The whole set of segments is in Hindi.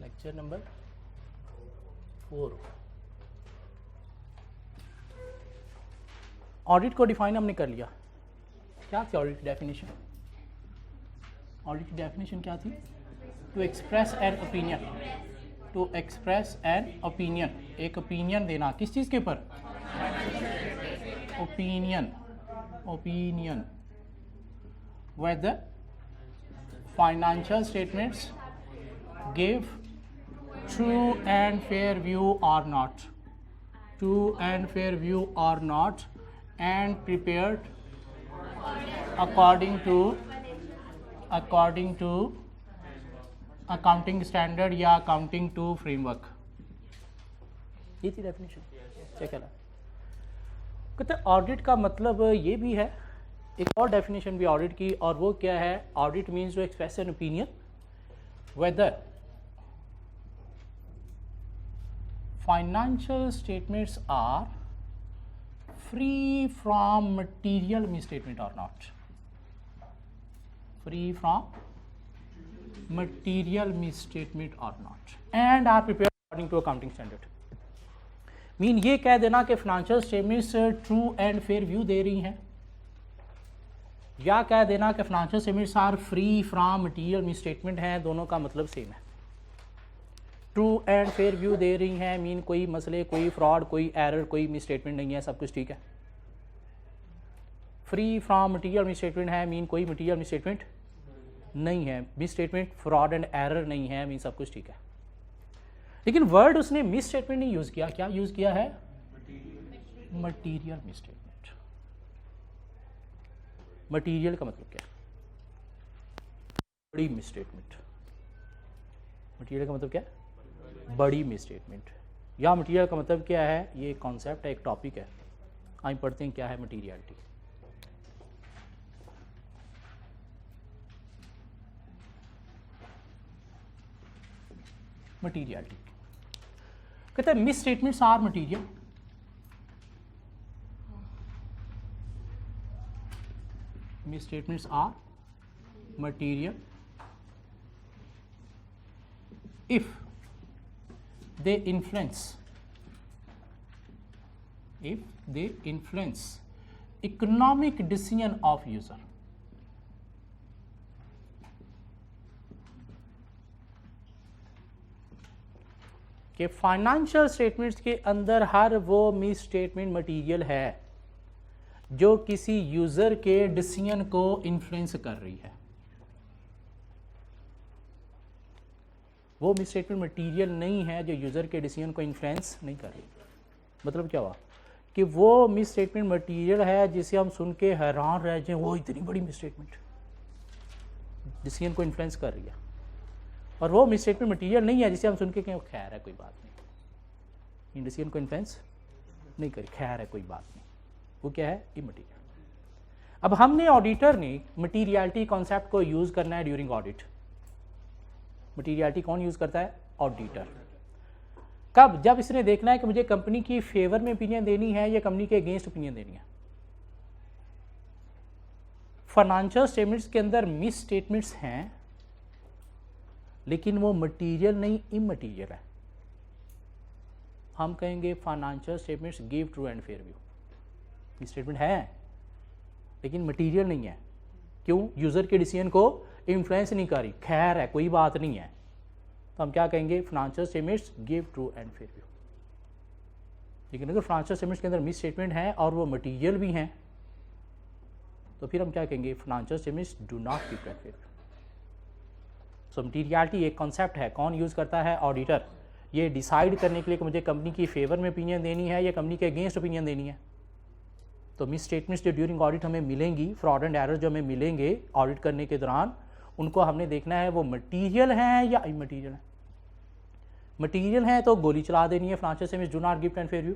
Lecture number 4। ऑडिट को डिफाइन हमने कर लिया। क्या थी ऑडिट की डेफिनेशन? ऑडिट की डेफिनेशन क्या थी? To express an opinion, to express an opinion, एक ओपिनियन देना किस चीज़ के ऊपर? Opinion, opinion whether financial statements give true and fair view or not, true and fair view or not, and prepared according to accounting standard या accounting to framework। ये थी डेफिनेशन। चेक करा। कहते ऑडिट का मतलब ये भी है, एक और डेफिनेशन भी ऑडिट की, और वो क्या है? Audit means to express an opinion whether financial statements are free from material misstatement or not, free from material misstatement or not, and are prepared according to accounting standard. Mean ये कह देना कि financial statements true and fair view दे रही हैं, या कह देना कि financial statements are free from material misstatement है, दोनों का मतलब सेम है। ट्रू एंड फेयर व्यू दे रही हैं मीन कोई मसले, कोई फ्रॉड, कोई एरर, कोई मिसस्टेटमेंट नहीं है, सब कुछ ठीक है। फ्री फ्रॉम मटीरियल मिसस्टेटमेंट है मीन कोई मटीरियल मिसस्टेटमेंट नहीं है, मिसस्टेटमेंट, फ्रॉड एंड एरर नहीं है, मीन सब कुछ ठीक है। लेकिन वर्ड उसने मिसस्टेटमेंट नहीं यूज़ किया, क्या यूज़ किया है? Material misstatement. मटीरियल का मतलब क्या है? बड़ी मिसस्टेटमेंट। मटीरियल का मतलब क्या है? बड़ी मिसस्टेटमेंट। या मटीरियल का मतलब क्या है? ये एक कॉन्सेप्ट है, एक टॉपिक है, हम पढ़ते हैं क्या है मटीरियलिटी। मटीरियलिटी कहते हैं misstatements are material, misstatements are material if they influence economic decision of user। कि फाइनेंशियल स्टेटमेंट्स के अंदर हर वो मिस स्टेटमेंट मटीरियल है जो किसी यूज़र के डिसीजन को इन्फ्लुएंस कर रही है। वो मिसस्टेटमेंट मटीरियल नहीं है जो यूज़र के डिसीजन को इन्फ्लुएंस नहीं कर रही। मतलब क्या हुआ कि वो मिसस्टेटमेंट मटीरियल है जिसे हम सुन के हैरान रह जाएं, वो इतनी बड़ी मिसस्टेटमेंट डिसीजन को इन्फ्लुएंस कर रही है, और वो मिसस्टेटमेंट मटीरियल नहीं है जिसे हम सुन के कहें खैर है कोई बात नहीं, डिसीजन को इन्फ्लुएंस नहीं करी, खैर है कोई बात नहीं। वो क्या है? इमटीरियल। अब हमने ऑडिटर ने मटीरियलिटी कॉन्सेप्ट को यूज करना है ड्यूरिंग ऑडिट। मटीरियलिटी कौन यूज करता है? ऑडिटर। कब? जब इसने देखना है कि मुझे कंपनी की फेवर में ओपिनियन देनी है या कंपनी के अगेंस्ट ओपिनियन देनी है। फाइनेंशियल स्टेटमेंट्स के अंदर मिस स्टेटमेंट्स हैं लेकिन वो मटीरियल नहीं, इमटीरियल है। हम कहेंगे financial statements give true and fair view. Statement है लेकिन मटीरियल नहीं है। क्यों? यूज़र के डिसीजन को इन्फ्लुएंस नहीं कर रही, खैर है कोई बात नहीं है, तो हम क्या कहेंगे? Financial statements give true and fair view. लेकिन अगर फाइनेंशियल स्टेटमेंट्स के अंदर मिस स्टेटमेंट है और वो मटीरियल भी हैं तो फिर हम क्या कहेंगे? Financial statements do not give true and fair view. So materiality एक कॉन्सेप्ट है, कौन यूज़ करता है? ऑडिटर। ये डिसाइड करने के लिए कि मुझे कंपनी की फेवर में ओपिनियन देनी है या कंपनी के अगेंस्ट ओपिनियन देनी है। तो मिस स्टेटमेंट्स जो ड्यूरिंग ऑडिट हमें मिलेंगी, फ्रॉड एंड एरर जो हमें मिलेंगे ऑडिट करने के दौरान, उनको हमने देखना है वो मटीरियल हैं या इमटीरियल हैं। मटीरियल हैं तो गोली चला देनी है, financial statements do not give and fair view.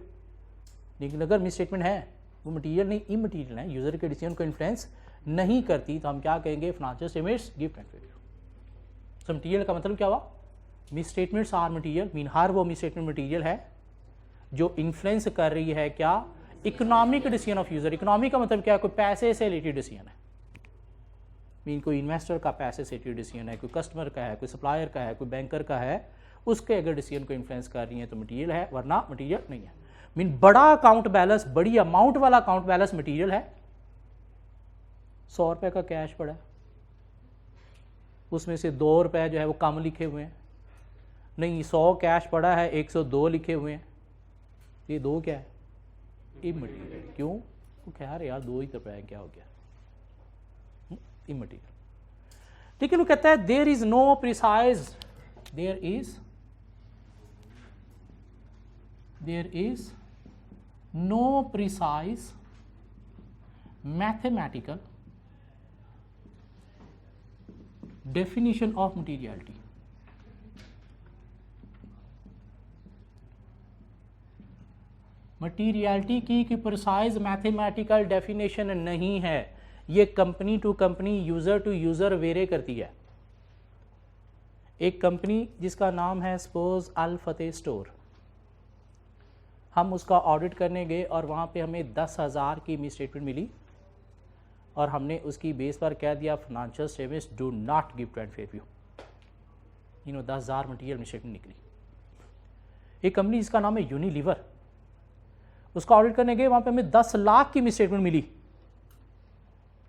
लेकिन अगर मिस स्टेटमेंट है, वो मटीरियल नहीं, इमटीरियल है, यूज़र के डिसीजन को इन्फ्लुएंस नहीं करती, तो हम क्या कहेंगे? Financial statements give and fair view. So material का मतलब क्या हुआ? Misstatements are material, mean हर वो मिस स्टेटमेंट मटीरियल है जो इन्फ्लुएंस कर रही है क्या? Economic decision of user. Economic का मतलब क्या है? कोई पैसे से रिलेटेड डिसीजन है, मीन कोई इन्वेस्टर का पैसे से रिलेटेड डिसीजन है, कोई कस्टमर का है, कोई सप्लायर का है, कोई बैंकर का है, उसके अगर डिसीजन को इन्फ्लुएंस कर रही हैं तो मटीरियल है, वरना मटीरियल नहीं है। मीन बड़ा अकाउंट बैलेंस, बड़ी अमाउंट वाला अकाउंट बैलेंस मटीरियल है। 100 रुपये का कैश पड़ा है, उसमें से 2 रुपये जो है वो कम लिखे हुए हैं। नहीं, 100 कैश पड़ा है, 102 लिखे हुए हैं, ये 2 क्या है? इमटीरियल। क्यों? तो खैर यार 2 ही रुपये क्या हो गया, इमटीरियल। ठीक है, वो कहता है there is no precise, there is no precise mathematical definition of materiality। Materiality की प्रिसाइज मैथमेटिकल डेफिनेशन नहीं है, ये company to company, user to user vary करती है। एक कंपनी जिसका नाम है सपोज अल फतेह स्टोर, हम उसका ऑडिट करने गए और वहाँ पे हमें 10,000 की मिस स्टेटमेंट मिली और हमने उसकी बेस पर कह दिया financial statements do not give true and fair view. 10,000 material miss statement निकली। एक कंपनी जिसका नाम है यूनिलीवर, उसका ऑडिट करने गए, वहाँ पे हमें 10 लाख की मिस स्टेटमेंट मिली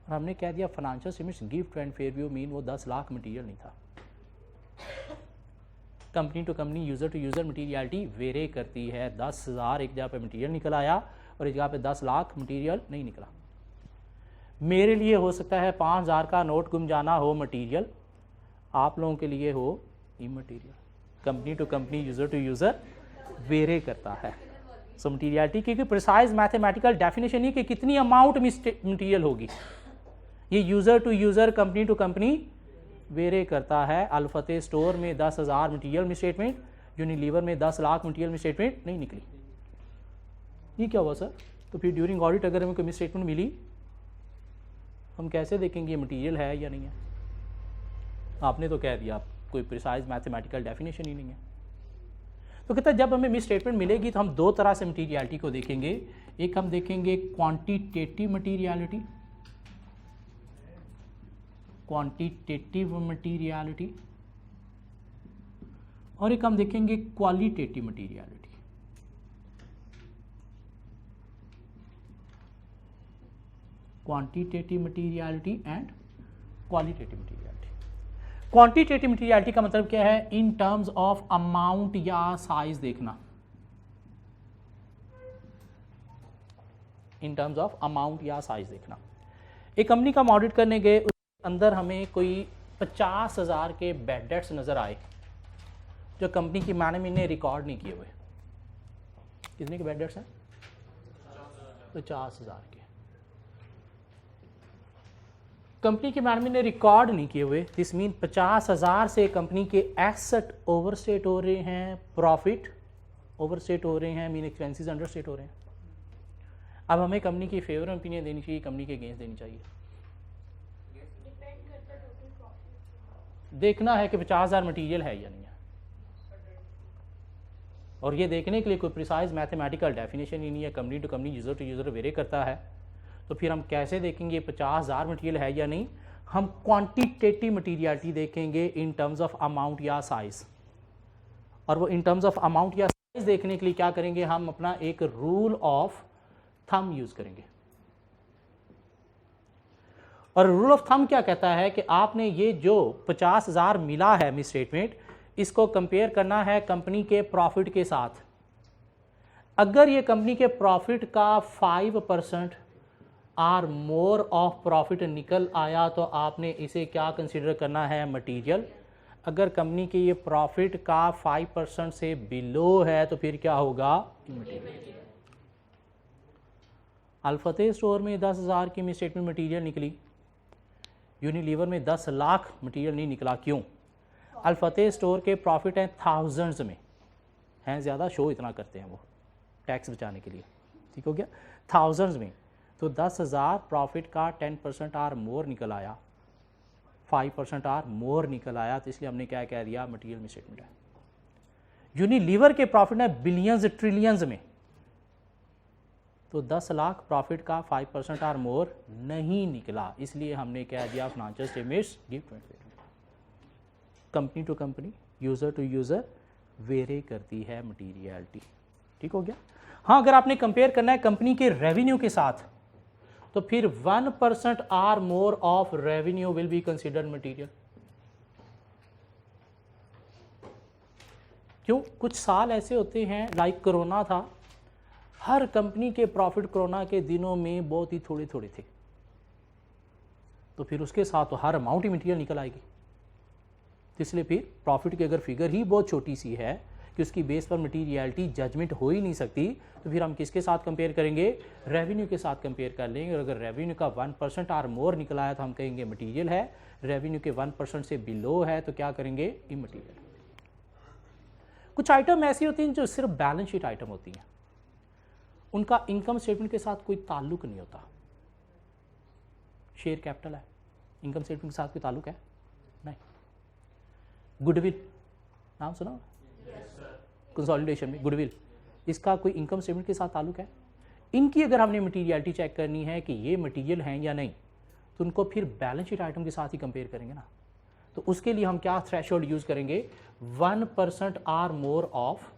और हमने कह दिया financial statements give true and fair view, mean वो 10 लाख मटीरियल नहीं था। Company to company, user to user materiality vary करती है। 10,000 एक जगह पे मटीरियल निकल आया और एक जगह पे 10 लाख मटीरियल नहीं निकला। मेरे लिए हो सकता है 5,000 का नोट गुम जाना हो मटीरियल, आप लोगों के लिए हो immaterial. Company to company, user to user vary करता है। सो मटीरियलिटी की प्रिसाइज मैथमेटिकल डेफिनेशन नहीं कि कितनी अमाउंट मटीरियल होगी, ये user to user, company to company vary करता है। अल फतेह स्टोर में 10,000 मटीरियल मिस स्टेटमेंट, यूनिलीवर में 10 लाख मटीरियल मिस स्टेटमेंट नहीं निकली। ये क्या हुआ सर? तो फिर ड्यूरिंग ऑडिट अगर हमें कोई मिस स्टेटमेंट मिली, हम कैसे देखेंगे ये मटीरियल है या नहीं है? आपने तो कह दिया कोई प्रिसाइज मैथमेटिकल डेफिनेशन ही नहीं है। तो कहता है जब हमें मिस स्टेटमेंट मिलेगी तो हम 2 तरह से मटीरियलिटी को देखेंगे। एक हम देखेंगे क्वांटिटेटिव मटीरियलिटी, और एक हम देखेंगे qualitative materiality. Quantitative materiality and qualitative materiality. Quantitative materiality का मतलब क्या है? इन टर्म्स ऑफ अमाउंट या साइज देखना, इन टर्म्स ऑफ अमाउंट या साइज देखना। एक कंपनी का हम ऑडिट करने गए, उसके अंदर हमें कोई 50,000 के बैड डेट्स नजर आए जो कंपनी की मैनेजमेंट ने रिकॉर्ड नहीं किए हुए। कितने के बैड डेट्स हैं? 50,000 के। कंपनी के मैनेजमेंट ने रिकॉर्ड नहीं किए हुए, दिस मीन 50,000 से कंपनी के एसेट ओवरस्टेट हो रहे हैं, प्रॉफिट ओवरस्टेट हो रहे हैं, मीन एक्सपेंसेस अंडरस्टेट हो रहे हैं। अब हमें कंपनी की फेवर में ओपिनियन देनी चाहिए, कंपनी के अगेंस्ट देनी चाहिए? देखना है कि 50,000 मटीरियल है या नहीं है, और ये देखने के लिए कोई प्रिसाइज मैथमेटिकल डेफिनेशन ही नहीं है। Company to company, user to user vary करता है। तो फिर हम कैसे देखेंगे 50,000 मटीरियल है या नहीं? हम क्वांटिटेटिव मटीरियलिटी देखेंगे इन टर्म्स ऑफ अमाउंट या साइज। और वो इन टर्म्स ऑफ अमाउंट या साइज देखने के लिए क्या करेंगे? हम अपना एक रूल ऑफ थंब यूज करेंगे। और रूल ऑफ थंब क्या कहता है कि आपने ये जो 50,000 मिला है मिस स्टेटमेंट, इसको कंपेयर करना है कंपनी के प्रॉफिट के साथ। अगर ये कंपनी के प्रॉफिट का 5% आर मोर ऑफ प्रॉफिट निकल आया तो आपने इसे क्या कंसीडर करना है? मटीरियल। अगर कंपनी के ये प्रॉफिट का 5% से बिलो है तो फिर क्या होगा? मटीरियल। अल फतेह स्टोर में 10,000 की मिस स्टेटमेंट मटीरियल निकली, यूनिलीवर में 10 लाख मटीरियल नहीं निकला। क्यों? अल फतेह स्टोर के प्रॉफिट हैं थाउजेंड्स में, हैं ज़्यादा, शो इतना करते हैं वो टैक्स बचाने के लिए, ठीक हो गया, थाउजेंड्स में। तो 10,000 प्रॉफिट का 10% आर मोर निकल आया, 5% आर मोर निकल आया, तो इसलिए हमने क्या कह दिया? मटीरियल मिस स्टेटमेंट है। यूनिलीवर के प्रॉफिट है बिलियंस ट्रिलियंस में, तो 10 लाख प्रॉफिट का 5% आर मोर नहीं निकला, इसलिए हमने कह दिया financial statements give true and fair. Company to company, user to user vary करती है मटीरियलिटी। ठीक हो गया। हाँ, अगर आपने कंपेयर करना है कंपनी के रेवेन्यू के साथ तो फिर 1% or more of revenue will be considered material. क्यों? कुछ साल ऐसे होते हैं लाइक कोरोना था, हर कंपनी के प्रॉफिट कोरोना के दिनों में बहुत ही थोड़े थोड़े थे, तो फिर उसके साथ तो हर अमाउंट ही मटीरियल निकल आएगी। इसलिए फिर प्रॉफिट की अगर फिगर ही बहुत छोटी सी है कि उसकी बेस पर मटीरियलिटी जजमेंट हो ही नहीं सकती, तो फिर हम किसके साथ कंपेयर करेंगे? रेवेन्यू के साथ कंपेयर कर लेंगे। और अगर रेवेन्यू का 1% आर मोर निकल आया तो हम कहेंगे मटीरियल है, रेवेन्यू के 1% से बिलो है तो क्या करेंगे? इमटीरियल। कुछ आइटम ऐसी होती हैं जो सिर्फ बैलेंस शीट आइटम होती हैं, उनका इनकम स्टेटमेंट के साथ कोई ताल्लुक नहीं होता। शेयर कैपिटल है, इनकम स्टेटमेंट के साथ कोई ताल्लुक है नहीं। गुडविल नाम सुना? कंसोलिडेशन में गुडविल, इसका कोई इनकम स्टेटमेंट के साथ ताल्लुक है? इनकी अगर हमने मटीरियलिटी चेक करनी है कि ये मटीरियल हैं या नहीं, तो उनको फिर बैलेंस शीट आइटम के साथ ही कंपेयर करेंगे ना। तो उसके लिए हम क्या थ्रेशोल्ड यूज करेंगे? 1% or more of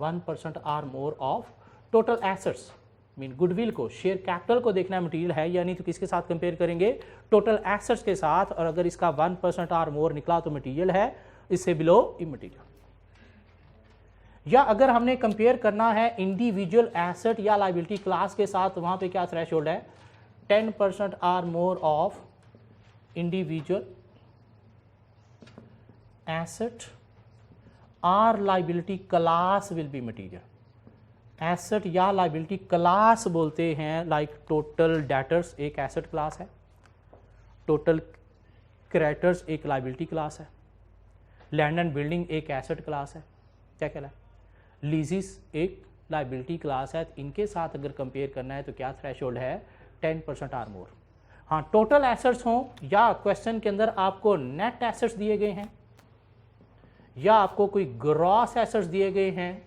1% or more of total assets. Mean goodwill को, शेयर कैपिटल को देखना है मटीरियल है या नहीं, तो किसके साथ कंपेयर करेंगे? टोटल एसेट्स के साथ। और अगर इसका 1% आर मोर निकला तो मटीरियल है, इससे बिलो इमटीरियल। या अगर हमने कंपेयर करना है इंडिविजुअल एसेट या लायबिलिटी क्लास के साथ, तो वहां पे क्या थ्रेशोल्ड है? 10% or more of individual asset or liability class will be material. Asset या लायबिलिटी क्लास बोलते हैं लाइक टोटल डेटर्स एक एसेट क्लास है, टोटल क्रेडिटर्स एक लायबिलिटी क्लास है, लैंड एंड बिल्डिंग एक एसेट क्लास है, क्या कहला है, लीजिस एक लायबिलिटी क्लास है। इनके साथ अगर कंपेयर करना है तो क्या थ्रेशोल्ड है? 10% आर मोर। हाँ, टोटल एसेट्स हों या क्वेश्चन के अंदर आपको नेट एसेट्स दिए गए हैं या आपको कोई ग्रॉस एसेट्स दिए गए हैं,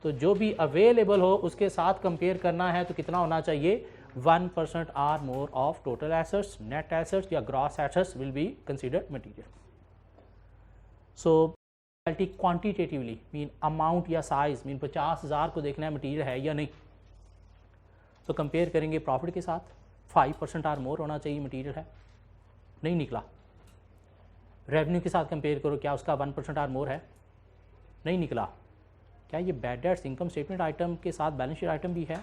तो जो भी अवेलेबल हो उसके साथ कंपेयर करना है तो कितना होना चाहिए? 1% or more of total assets, net assets या gross assets will be considered material. So quantitatively mean amount या साइज, मीन 50,000 को देखना है मटीरियल है या नहीं, तो कंपेयर करेंगे प्रॉफिट के साथ। 5% आर मोर होना चाहिए, मटीरियल है, नहीं निकला। रेवेन्यू के साथ कंपेयर करो, क्या उसका 1% आर मोर है? नहीं निकला। क्या ये bad debts income statement item के साथ बैलेंस शीट आइटम भी है?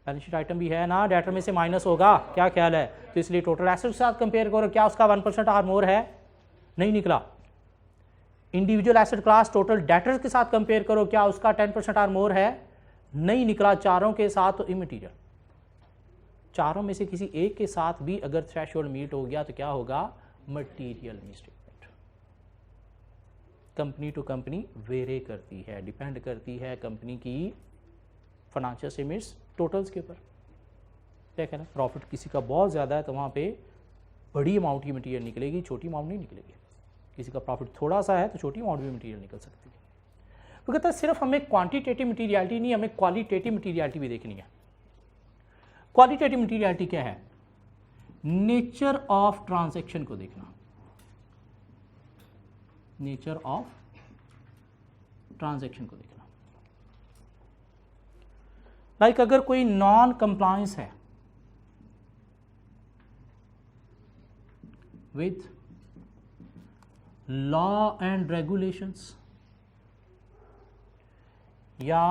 बैलेंस शीट आइटम भी है ना, डेटर में से माइनस होगा, क्या ख्याल है? तो इसलिए टोटल एसेट के साथ कंपेयर करो, क्या उसका 1% आर मोर है? नहीं निकला। Individual asset class total debtors के साथ कंपेयर करो, क्या उसका 10% आर मोर है? नहीं निकला। चारों के साथ तो इमटीरियल। चारों में से किसी एक के साथ भी अगर थ्रेशोल्ड मीट हो गया तो क्या होगा? Material misstatement. Company to company vary करती है, डिपेंड करती है कंपनी की फाइनेंशियल स्टेटमेंट्स टोटल्स के ऊपर। क्या कहना है? प्रॉफिट किसी का बहुत ज़्यादा है तो वहाँ पे बड़ी अमाउंट की मटीरियल निकलेगी, छोटी अमाउंट नहीं निकलेगी। किसी का प्रॉफिट थोड़ा सा है तो छोटी अमाउंट भी मटीरियल निकल सकती है। तो कहता है सिर्फ हमें क्वांटिटेटिव मटीरियलिटी नहीं, हमें क्वालिटेटिव मटीरियलिटी भी देखनी है। क्वालिटेटिव मटीरियलिटी क्या है? नेचर ऑफ ट्रांजैक्शन को देखना, नेचर ऑफ ट्रांजैक्शन को देखना। लाइक अगर कोई नॉन कंप्लायंस है विथ लॉ एंड रेगुलेशंस या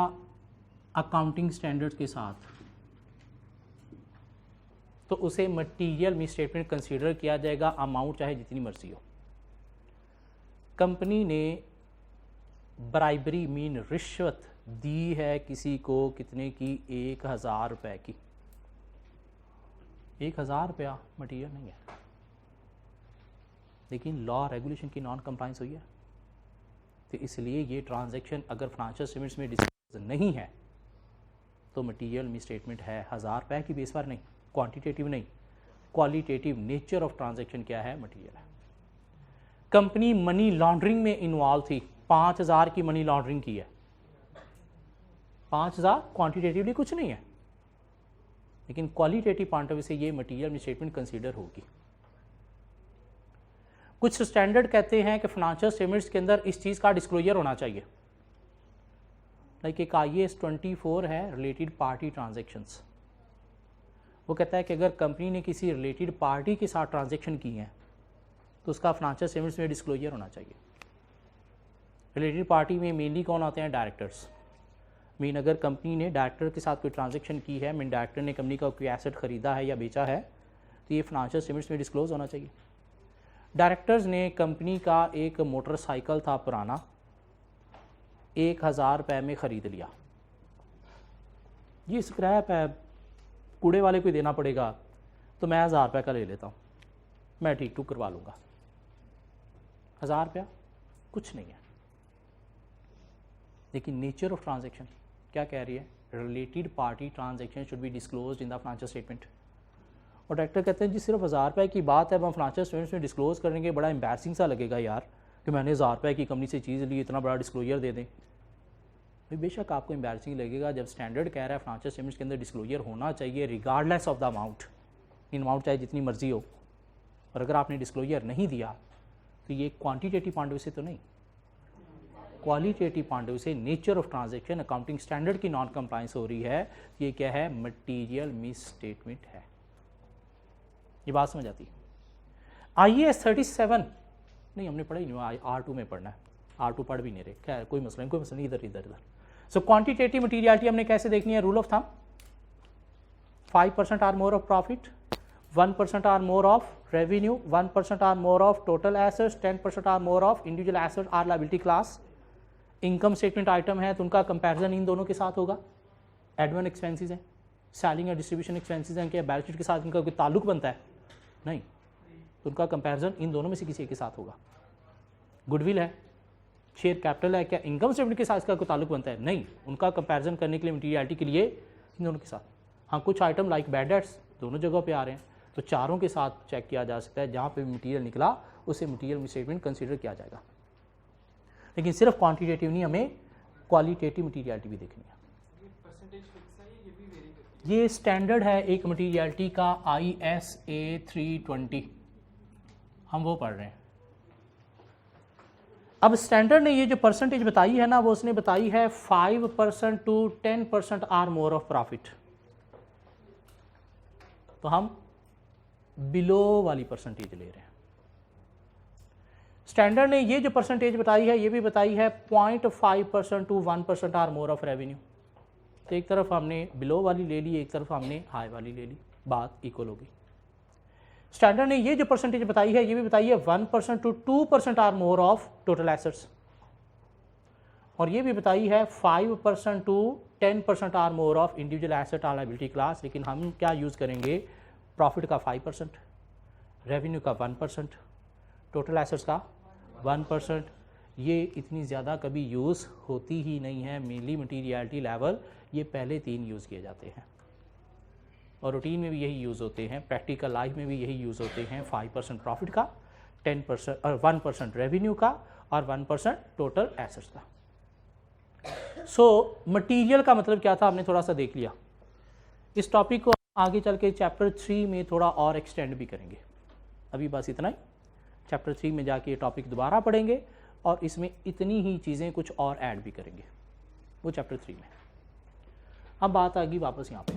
अकाउंटिंग स्टैंडर्ड्स के साथ, तो उसे मटीरियल मिसस्टेटमेंट कंसीडर किया जाएगा, अमाउंट चाहे जितनी मर्जी हो। कंपनी ने ब्राइबरी मीन रिश्वत दी है किसी को, कितने की? 1,000 रुपए की। 1,000 रुपया मटीरियल नहीं है, लेकिन लॉ रेगुलेशन की नॉन कंप्लायंस हुई है, तो इसलिए ये ट्रांजैक्शन अगर फाइनेंशियल स्टेटमेंट्स में डिस्क्लोज नहीं है तो मटीरियल मिसस्टेटमेंट है। 1,000 रुपए की बेस पर नहीं, क्वांटिटेटिव नहीं, क्वालिटेटिव नेचर ऑफ ट्रांजैक्शन क्या है? मटीरियल है। कंपनी मनी लॉन्ड्रिंग में इन्वॉल्व थी, 5,000 की मनी लॉन्ड्रिंग की है। 5,000 क्वांटिटेटिवली कुछ नहीं है, लेकिन क्वालिटेटिव पॉइंट ऑफ व्यू से ये मटीरियल मिसस्टेटमेंट कंसीडर होगी। कुछ स्टैंडर्ड कहते हैं कि फाइनेंशियल स्टेटमेंट्स के अंदर इस चीज़ का डिस्क्लोजर होना चाहिए। लाइक एक IAS 24 है रिलेटेड पार्टी ट्रांजेक्शन्स, वो कहता है कि अगर कंपनी ने किसी रिलेटेड पार्टी के साथ ट्रांजेक्शन की हैं तो उसका फाइनेंशियल स्टेटमेंट्स में डिस्क्लोजर होना चाहिए। रिलेटेड पार्टी में मेनली कौन आते हैं? डायरेक्टर्स। मीन अगर कंपनी ने डायरेक्टर के साथ कोई ट्रांजेक्शन की है, मीन डायरेक्टर ने कंपनी का कोई एसेट खरीदा है या बेचा है, तो ये फाइनेंशियल स्टेटमेंट्स में डिस्क्लोज होना चाहिए। डायरेक्टर्स ने कंपनी का एक मोटरसाइकिल था पुराना, 1000 रुपये में ख़रीद लिया, ये स्क्रैप है, कूड़े वाले को देना पड़ेगा, तो मैं 1000 रुपये का ले लेता हूँ, मैं ठीक टूक करवा लूँगा। 1000 रुपया कुछ नहीं है। लेकिन नेचर ऑफ ट्रांजैक्शन क्या कह रही है? Related party transaction should be disclosed in the financial statement. और डायरेक्टर कहते हैं जी सिर्फ 1000 रुपये की बात है, हम फाइनेंशियल स्टेटमेंट्स में डिस्क्लोज करेंगे, बड़ा एम्बैरसिंग सा लगेगा यार कि मैंने 1000 रुपये की कंपनी से चीज़ ली, इतना बड़ा डिस्क्लोजर दे दें। भाई बेशक आपको एम्बैरसिंग लगेगा, जब स्टैंडर्ड कह रहा है फाइनेंशियल स्टेटमेंट्स के अंदर डिस्क्लोजर होना चाहिए regardless of the amount, in amount चाहे जितनी मर्जी हो। और अगर आपने डिस्क्लोजर नहीं दिया तो ये क्वान्टिटेटिव पॉइंट ऑफ व्यू से तो नहीं, क्वालिटेटिव पॉइंट ऑफ व्यू से nature of transaction accounting standard की नॉन कंप्लायंस हो रही है, ये क्या है? मटीरियल मिस स्टेटमेंट है। ये बात समझ आती है? IAS 37 नहीं हमने पढ़ा ही नहीं, R2 में पढ़ना है, R2 पढ़ भी नहीं रहे, खैर कोई मसला नहीं, इधर इधर इधर। सो क्वांटिटेटिव मटीरियलिटी हमने कैसे देखनी है? Rule of thumb 5% or more of profit, 1% or more of revenue, 1% or more of total assets, 10% or more of individual assets or liability class. Income statement item है तो उनका कंपैरिजन इन दोनों के साथ होगा। एडमिन एक्सपेंसेस हैं, सेलिंग या डिस्ट्रीब्यूशन एक्सपेंसेस हैं, क्या बैलेंस शीट के साथ इनका कोई ताल्लुक बनता है? नहीं, तो उनका कंपैरिजन इन दोनों में से किसी एक के साथ होगा। गुडविल है, शेयर कैपिटल है, क्या इनकम स्टेटमेंट के साथ इसका कोई ताल्लुक बनता है? नहीं, उनका कंपैरिजन करने के लिए मटीरियलिटी के लिए इन दोनों के साथ। हाँ, कुछ आइटम लाइक बैड डेट्स दोनों जगह पे आ रहे हैं, तो चारों के साथ चेक किया जा सकता है, जहाँ पे मटीरियल निकला उसे मटीरियल स्टेटमेंट कंसीडर किया जाएगा। लेकिन सिर्फ क्वांटिटेटिव नहीं, हमें क्वालिटेटिव मटीरियलिटी भी देखनी है। ये स्टैंडर्ड है एक मटीरियलिटी का ISA 320, हम वो पढ़ रहे हैं। अब स्टैंडर्ड ने ये जो परसेंटेज बताई है ना, वो उसने बताई है 5% to 10% or more of profit, तो हम बिलो वाली परसेंटेज ले रहे हैं। स्टैंडर्ड ने ये जो परसेंटेज बताई है, ये भी बताई है 0.5% to 1% or more of revenue. तो एक तरफ हमने बिलो वाली ले ली, एक तरफ हमने हाई वाली ले ली, बात इक्वल होगी। स्टैंडर्ड ने ये जो परसेंटेज बताई है, ये भी बताई है 1% to 2% or more of total assets, और ये भी बताई है 5% to 10% or more of individual asset or liability class. लेकिन हम क्या यूज़ करेंगे? प्रॉफिट का 5%, रेवेन्यू का 1%, टोटल एसेट्स का 1%। ये इतनी ज़्यादा कभी यूज़ होती ही नहीं है, मेनली मटीरियलिटी लेवल ये पहले 3 यूज़ किए जाते हैं, और रूटीन में भी यही यूज़ होते हैं, प्रैक्टिकल लाइफ में भी यही यूज़ होते हैं। 5% प्रॉफिट का, 10% और 1% रेवेन्यू का, और 1% टोटल एसेट्स का। सो मटीरियल का मतलब क्या था, हमने थोड़ा सा देख लिया। इस टॉपिक को आगे चल के चैप्टर 3 में थोड़ा और एक्सटेंड भी करेंगे, अभी बस इतना ही। चैप्टर 3 में जाके ये टॉपिक दोबारा पढ़ेंगे और इसमें इतनी ही चीज़ें कुछ और ऐड भी करेंगे, वो चैप्टर 3 में। अब बात आ गई वापस यहाँ पे।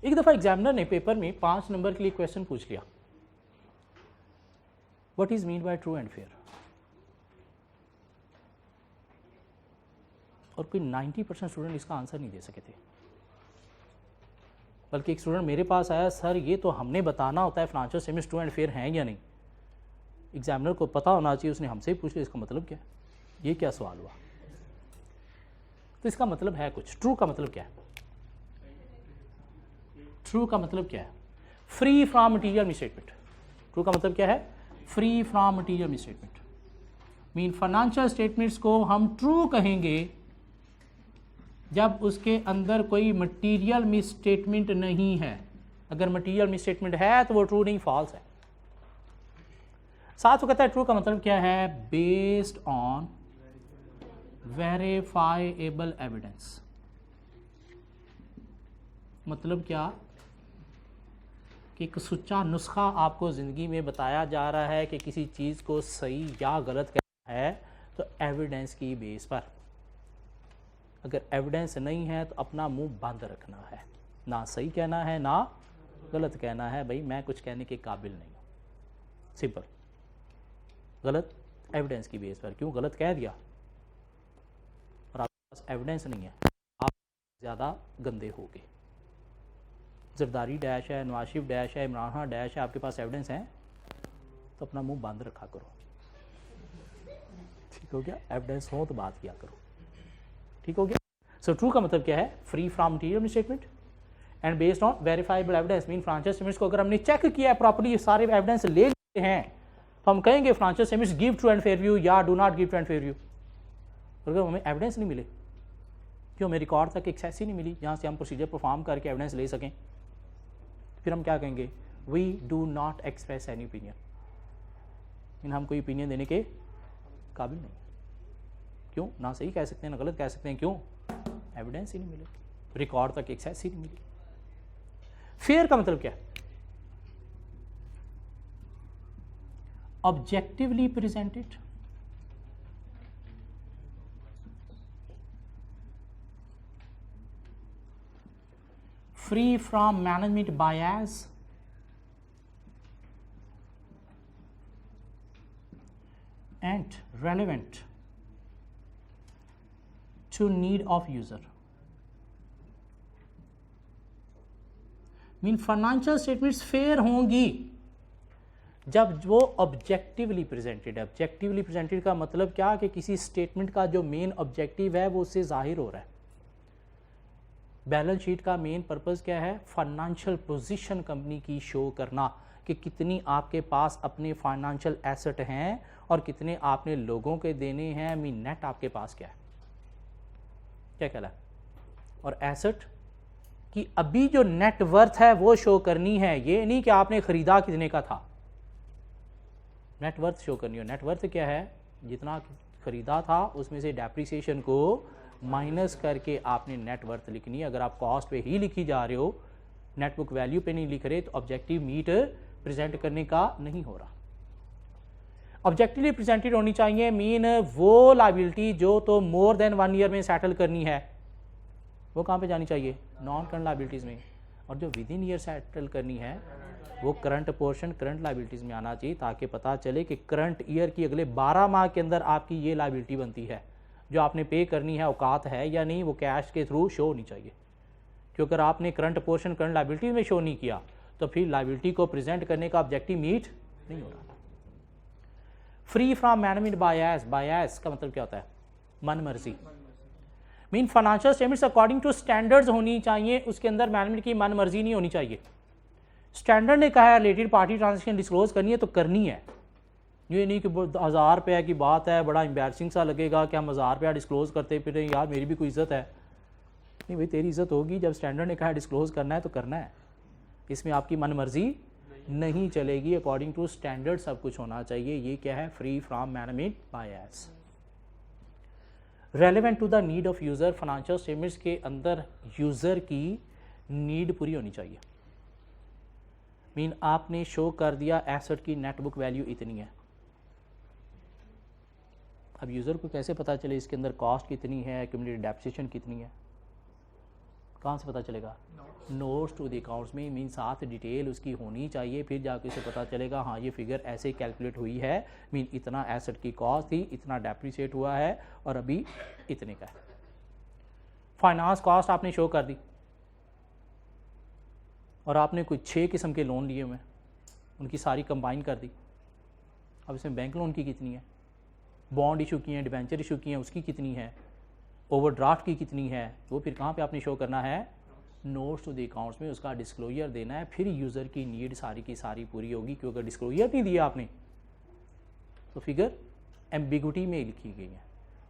एक दफ़ा एग्जामिनर ने पेपर में 5 नंबर के लिए क्वेश्चन पूछ लिया, what is mean by true and fair, और कोई 90% स्टूडेंट इसका आंसर नहीं दे सके थे। बल्कि एक स्टूडेंट मेरे पास आया, सर ये तो हमने बताना होता है financial statements true and fair हैं या नहीं, एग्जामिनर को पता होना चाहिए, उसने हमसे ही पूछ लिया इसका मतलब क्या है। ये क्या सवाल हुआ? तो इसका मतलब है कुछ। ट्रू का मतलब क्या है? ट्रू का मतलब क्या है? Free from material misstatement. True का मतलब क्या है? Free from material misstatement. Mean financial statements को हम ट्रू कहेंगे जब उसके अंदर कोई मटीरियल मिसस्टेटमेंट नहीं है। अगर मटीरियल मिसस्टेटमेंट है तो वो ट्रू नहीं, फॉल्स है। साथ वो कहता है ट्रू का मतलब क्या है? Based on verifiable evidence. मतलब क्या? कि एक सच्चा नुस्खा आपको ज़िंदगी में बताया जा रहा है कि किसी चीज़ को सही या गलत कहना है तो एविडेंस की बेस पर। अगर एविडेंस नहीं है तो अपना मुंह बंद रखना है, ना सही कहना है ना गलत कहना है। भाई मैं कुछ कहने के काबिल नहीं हूँ, सिंपल। गलत एविडेंस की बेस पर, क्यों गलत कह दिया और आपके पास एविडेंस नहीं है, आप ज़्यादा गंदे हो गए। जरदारी डैश है, नवाज शरीफ डैश है, इमरान खान डैश है, आपके पास एविडेंस है तो अपना मुंह बंद रखा करो, ठीक हो गया। एविडेंस हो तो बात किया करो, ठीक हो गया। सो ट्रू का मतलब क्या है? Free from material statement and based on verifiable evidence. Mean financial statements को अगर हमने चेक किया है प्रॉपर्ली, ये सारे एविडेंस ले लेते हैं तो हम कहेंगे financial statements give true and fair view या do not give true and fair view. अगर हमें एविडेंस नहीं मिले, क्यों हमें रिकॉर्ड तक एक्सेस ही नहीं मिली जहाँ से हम प्रोसीजर परफॉर्म करके एविडेंस ले सकें, फिर हम क्या कहेंगे? We do not express any opinion. इन हम कोई ओपिनियन देने के काबिल नहीं, क्यों? ना सही कह सकते हैं ना गलत कह सकते हैं, क्यों? एविडेंस ही नहीं मिले, रिकॉर्ड तक एक्सेस ही नहीं मिली। फेयर का मतलब क्या है? Objectively presented, free from management bias, and relevant to need of user। Mean financial statements fair होंगी जब वो ऑब्जेक्टिवली प्रेजेंटेड है। ऑब्जेक्टिवली प्रेजेंटेड का मतलब क्या कि किसी स्टेटमेंट का जो मेन ऑब्जेक्टिव है वो उससे जाहिर हो रहा है। बैलेंस शीट का मेन पर्पस क्या है? फाइनेंशियल पोजीशन कंपनी की शो करना कि कितनी आपके पास अपने फाइनेंशियल एसेट हैं और कितने आपने लोगों के देने हैं। मीन नेट आपके पास क्या है, क्या कहलाए। और एसेट की अभी जो नेट वर्थ है वो शो करनी है, ये नहीं कि आपने खरीदा कितने का था। नेट वर्थ शो करनी है। नेट वर्थ क्या है? जितना खरीदा था उसमें से डेप्रिसिएशन को माइनस करके आपने नेट वर्थ लिखनी है। अगर आप कॉस्ट पे ही लिखी जा रहे हो, नेट बुक वैल्यू पे नहीं लिख रहे, तो ऑब्जेक्टिव मीट प्रेजेंट करने का नहीं हो रहा। ऑब्जेक्टिवली प्रेजेंटेड होनी चाहिए मीन वो लायबिलिटी जो तो मोर देन 1 ईयर में सेटल करनी है, वो कहाँ पे जानी चाहिए? नॉन करंट लायबिलिटीज़ में। और जो विद इन ईयर सेटल करनी है वो करंट पोर्शन करंट लायबिलिटीज़ में आना चाहिए, ताकि पता चले कि करंट ईयर की अगले 12 माह के अंदर आपकी ये लायबिलिटी बनती है, जो आपने पे करनी है औकात है या नहीं, वो कैश के थ्रू शो होनी चाहिए। क्योंकि अगर आपने करंट पोर्शन करंट लायबिलिटी में शो नहीं किया तो फिर लायबिलिटी को प्रेजेंट करने का ऑब्जेक्टिव मीट नहीं हो रहा। Free from management bias. Bias का मतलब क्या होता है? मन मर्जी। Mean financial statements according to standards होनी चाहिए, उसके अंदर मैनेजमेंट की मन मर्जी नहीं होनी चाहिए। स्टैंडर्ड ने कहा है रिलेटेड पार्टी ट्रांजेक्शन डिस्क्लोज करनी है तो करनी है। ये नहीं कि 1000 रुपये की बात है, बड़ा एम्बैरसिंग सा लगेगा कि हम 1000 रुपया डिस्क्लोज करते फिर यार मेरी भी कोई इज्जत है। नहीं भाई, तेरी इज्जत होगी जब स्टैंडर्ड ने कहा डिस्क्लोज करना है तो करना है। इसमें आपकी मन मर्जी नहीं चलेगी। अकॉर्डिंग टू स्टैंडर्ड सब कुछ होना चाहिए। ये क्या है? Free from management bias. Relevant to the need of user. Financial statements के अंदर यूज़र की नीड पूरी होनी चाहिए। मीन आपने शो कर दिया एसेट की नेट बुक वैल्यू इतनी है, अब यूज़र को कैसे पता चले इसके अंदर कॉस्ट कितनी है, एक्यूमुलेटेड डेप्रिसिएशन कितनी है? कहाँ से पता चलेगा? नोट्स टू द अकाउंट्स में। मीन साथ डिटेल उसकी होनी चाहिए, फिर जाके उसे पता चलेगा हाँ ये फिगर ऐसे कैलकुलेट हुई है। मीन इतना एसेट की कॉस्ट थी, इतना डेप्रिसिएट हुआ है और अभी इतने का है। फाइनेंस कॉस्ट आपने शो कर दी और आपने कोई 6 किस्म के लोन लिए हुए, उनकी सारी कंबाइन कर दी। अब इसमें बैंक लोन की कितनी है, बॉन्ड इशू किए हैं, डिबेंचर इशू किए हैं, उसकी कितनी है, ओवरड्राफ्ट की कितनी है, वो फिर कहाँ पे आपने शो करना है? नोट्स टू द अकाउंट्स में उसका डिस्क्लोजर देना है। फिर यूज़र की नीड सारी की सारी पूरी होगी। क्योंकि अगर डिस्क्लोजर नहीं दिया आपने तो फिगर एम्बिगुइटी में लिखी गई है,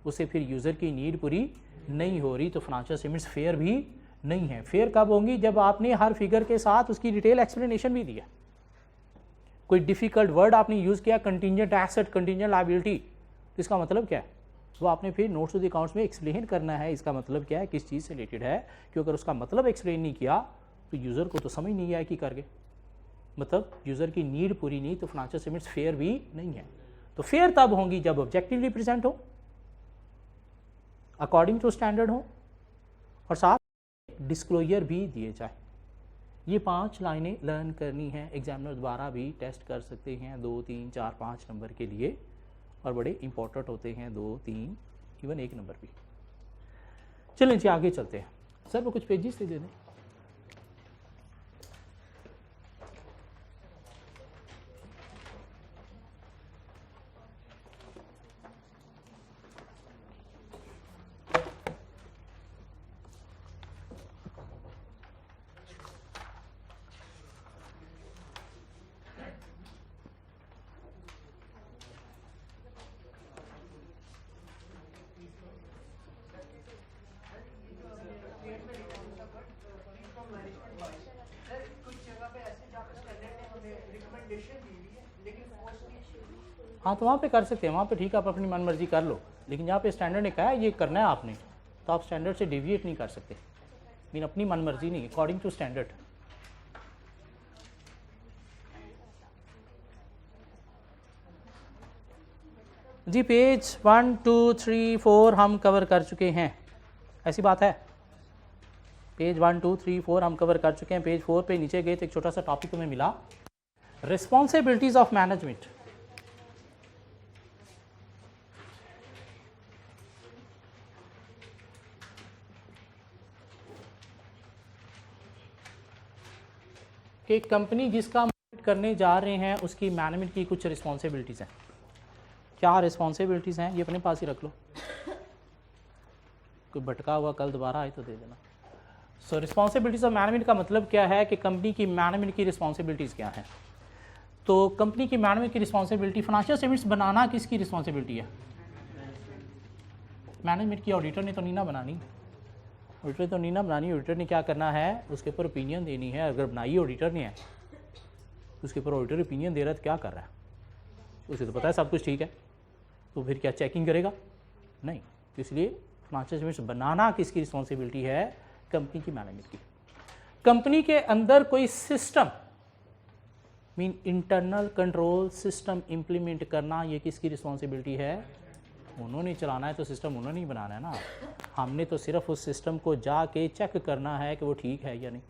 उससे फिर यूज़र की नीड पूरी नहीं हो रही, तो फाइनेंशियल स्टेटमेंट्स फेयर भी नहीं है। फेयर कब होंगी? जब आपने हर फिगर के साथ उसकी डिटेल एक्सप्लेनेशन भी दिया। कोई डिफ़िकल्ट वर्ड आपने यूज़ किया, कंटिंजेंट एसेट, कंटिंजेंट लायबिलिटी, तो इसका मतलब क्या है? वो आपने फिर नोट्स टू द अकाउंट्स में एक्सप्लेन करना है इसका मतलब क्या है, किस चीज़ से रिलेटेड है। क्योंकि अगर उसका मतलब एक्सप्लेन नहीं किया तो यूज़र को तो समझ नहीं आएगी करके। मतलब यूज़र की नीड पूरी नहीं तो फाइनेंशियल स्टेटमेंट्स फेयर भी नहीं है। तो फेयर तब होंगी जब ऑब्जेक्टिवली प्रेजेंट हो, अकॉर्डिंग टू स्टैंडर्ड हो, और साथ डिस्क्लोजर भी दिए जाए। ये 5 लाइनें लर्न करनी है, एग्जामिनर दोबारा भी टेस्ट कर सकते हैं 2, 3, 4, 5 नंबर के लिए, और बड़े इंपॉर्टेंट होते हैं 2, 3, इवन 1 नंबर भी। चलें जी आगे चलते हैं। सर वो कुछ पेजेस दे दें। हाँ तो वहाँ पे कर सकते हैं, वहाँ पे ठीक है, आप अपनी मनमर्जी कर लो, लेकिन जहाँ पे स्टैंडर्ड ने कहा है ये करना है आपने, तो आप स्टैंडर्ड से डेविएट नहीं कर सकते। मीन अपनी मनमर्जी नहीं, अकॉर्डिंग टू स्टैंडर्ड। जी पेज 1, 2, 3, 4 हम कवर कर चुके हैं, ऐसी बात है। पेज 1, 2, 3, 4 हम कवर कर चुके हैं। पेज 4 पे नीचे गए तो एक छोटा सा टॉपिक हमें मिला, रिस्पॉन्सिबिलिटीज ऑफ मैनेजमेंट। कि कंपनी जिसका हम करने जा रहे हैं उसकी मैनेजमेंट की कुछ रिस्पॉन्सिबिलिटीज़ हैं। क्या रिस्पॉन्सिबिलिटीज़ हैं ये अपने पास ही रख लो, कोई भटका हुआ कल दोबारा आए तो दे देना। सो रिस्पॉन्सिबिलिटीज़ ऑफ मैनेजमेंट का मतलब क्या है कि कंपनी की मैनेजमेंट की रिस्पॉन्सिबिलिटीज़ क्या हैं। तो कंपनी की मैनेजमेंट की रिस्पॉन्सिबिलिटी, फाइनेंशियल स्टेटमेंट्स बनाना किसकी रिस्पॉन्सिबिलिटी है? मैनेजमेंट की। ऑडिटर ने तो नहीं ना बनानी, ऑडिटर तो नहीं ना बनानी। ऑडिटर ने क्या करना है, उसके ऊपर ओपिनियन देनी है। अगर बनाई ऑडिटर ने है उसके ऊपर ऑडिटर ओपिनियन दे रहा है तो क्या कर रहा है, उसे तो पता है सब कुछ ठीक है, तो फिर क्या चेकिंग करेगा? नहीं। तो इसलिए फाइनेंशियल स्टेटमेंट्स बनाना किसकी रिस्पॉन्सिबिलिटी है? कंपनी की मैनेजमेंट की। कंपनी के अंदर कोई system mean internal control system implement करना, ये किसकी रिस्पॉन्सिबिलिटी है? उन्होंने चलाना है तो सिस्टम उन्होंने ही बनाना है ना, हमने तो सिर्फ उस सिस्टम को जाके चेक करना है कि वो ठीक है या नहीं।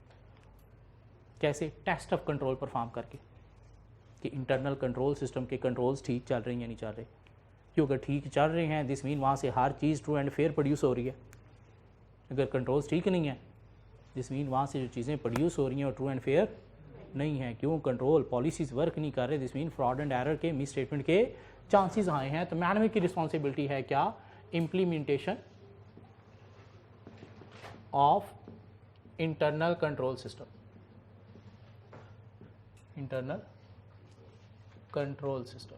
कैसे? टेस्ट ऑफ कंट्रोल परफॉर्म करके कि इंटरनल कंट्रोल सिस्टम के कंट्रोल्स ठीक चल रहे हैं या नहीं चल रहे। क्योंकि ठीक चल रहे हैं दिस मीन वहाँ से हर चीज़ ट्रू एंड फेयर प्रोड्यूस हो रही है। अगर कंट्रोल्स ठीक नहीं है दिस मीन वहाँ से जो चीज़ें प्रोड्यूस हो रही हैं और ट्रू एंड फेयर नहीं है। क्यों? कंट्रोल पॉलिसीज वर्क नहीं कर रहे, this mean fraud and error के, मिस स्टेटमेंट के चांसेस आए हैं। तो मैनेजमेंट की रिस्पॉन्सिबिलिटी है क्या? Implementation of internal control system, internal control system.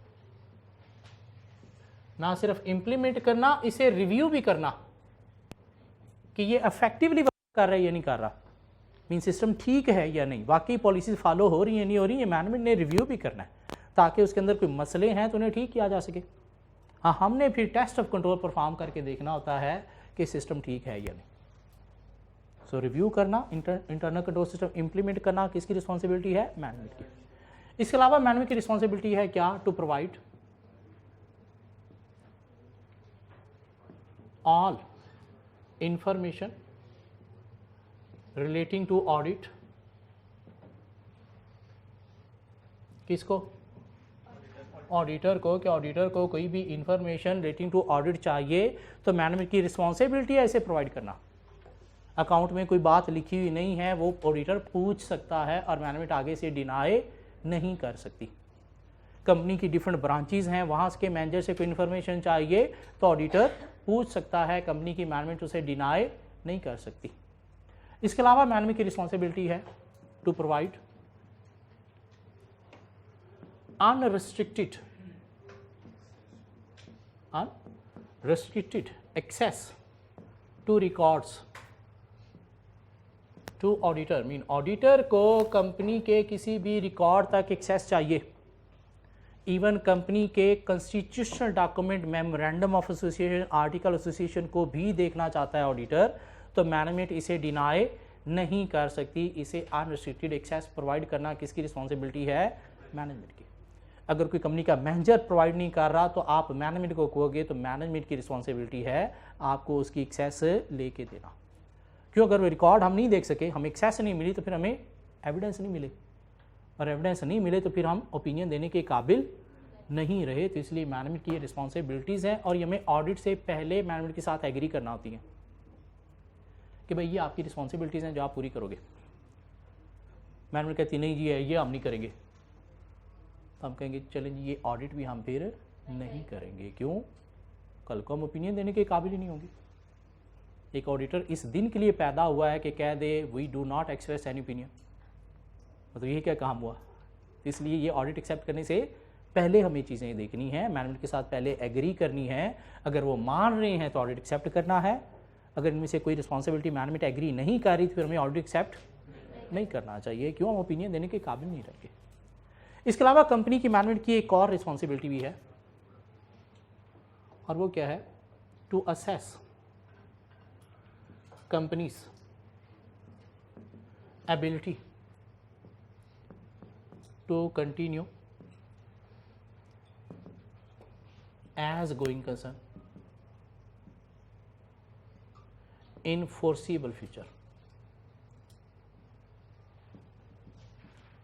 ना सिर्फ इंप्लीमेंट करना, इसे रिव्यू भी करना कि ये इफेक्टिवली वर्क कर रहा है या नहीं कर रहा, मीन सिस्टम ठीक है या नहीं, वाकई पॉलिसीज फॉलो हो रही है नहीं हो रही, ये मैनेजमेंट ने रिव्यू भी करना है ताकि उसके अंदर कोई मसले हैं तो उन्हें ठीक किया जा सके। हाँ, हमने फिर टेस्ट ऑफ कंट्रोल परफॉर्म करके देखना होता है कि सिस्टम ठीक है या नहीं। सो रिव्यू करना, इंटरनल कंट्रोल सिस्टम इंप्लीमेंट करना किसकी रिस्पॉन्सिबिलिटी है? मैनेजमेंट की। इसके अलावा मैनेजमेंट की रिस्पॉन्सिबिलिटी है क्या? To provide all information relating to audit. किसको? ऑडिटर को। कि ऑडिटर को कोई भी इंफॉर्मेशन रिलेटिंग टू ऑडिट चाहिए तो मैनेजमेंट की रिस्पॉन्सिबिलिटी है इसे प्रोवाइड करना। अकाउंट में कोई बात लिखी हुई नहीं है, वो ऑडिटर पूछ सकता है और मैनेजमेंट आगे से डिनाई नहीं कर सकती। कंपनी की डिफरेंट ब्रांचेज हैं, वहाँ के मैनेजर से कोई इन्फॉर्मेशन चाहिए तो ऑडिटर पूछ सकता है, कंपनी की मैनेजमेंट उसे डिनाई नहीं कर सकती। इसके अलावा मैनेजमेंट की रिस्पॉन्सिबिलिटी है to provide unrestricted access to records to auditor. Mean auditor को कंपनी के किसी भी रिकॉर्ड तक एक्सेस चाहिए, इवन कंपनी के constitutional document, memorandum of association, article association को भी देखना चाहता है ऑडिटर, तो मैनेजमेंट इसे डिनाई नहीं कर सकती। इसे अनरिस्ट्रिक्टेड एक्सेस प्रोवाइड करना किसकी रिस्पॉन्सिबिलिटी है? मैनेजमेंट की। अगर कोई कंपनी का मैनेजर प्रोवाइड नहीं कर रहा तो आप मैनेजमेंट को कहोगे तो मैनेजमेंट की रिस्पॉन्सिबिलिटी है आपको उसकी एक्सेस लेके देना। क्यों? अगर वो रिकॉर्ड हम नहीं देख सके, हमें एक्सेस नहीं मिली तो फिर हमें एविडेंस नहीं मिले, और एविडेंस नहीं मिले तो फिर हम ओपिनियन देने के काबिल नहीं रहे। तो इसलिए मैनेजमेंट की रिस्पॉन्सिबिलिटीज़ हैं और ये हमें ऑडिट से पहले मैनेजमेंट के साथ एग्री करना होती है कि भाई ये आपकी रिस्पॉन्सिबिलिटीज़ हैं जो आप पूरी करोगे। मैनेजमेंट कहती नहीं जी ये हम नहीं करेंगे, तो हम कहेंगे चलें जी ये ऑडिट भी हम फिर नहीं करेंगे। क्यों? कल को हम ओपिनियन देने के काबिल ही नहीं होंगे। एक ऑडिटर इस दिन के लिए पैदा हुआ है कि कह दे we do not express any opinion, मतलब ये क्या काम हुआ? इसलिए ये ऑडिट एक्सेप्ट करने से पहले हमें चीज़ें देखनी है, मैनेजमेंट के साथ पहले एग्री करनी है। अगर वो मान रहे हैं तो ऑडिट एक्सेप्ट करना है। अगर इनमें से कोई रिस्पॉन्सिबिलिटी मैनेजमेंट एग्री नहीं कर रही तो फिर हमें ऑडिट एक्सेप्ट नहीं करना चाहिए। क्यों? हम ओपिनियन देने के काबिल नहीं रहेंगे। इसके अलावा कंपनी की मैनेजमेंट की एक और रिस्पॉन्सिबिलिटी भी है, और वो क्या है? To assess companies ability to continue as going concern in foreseeable future।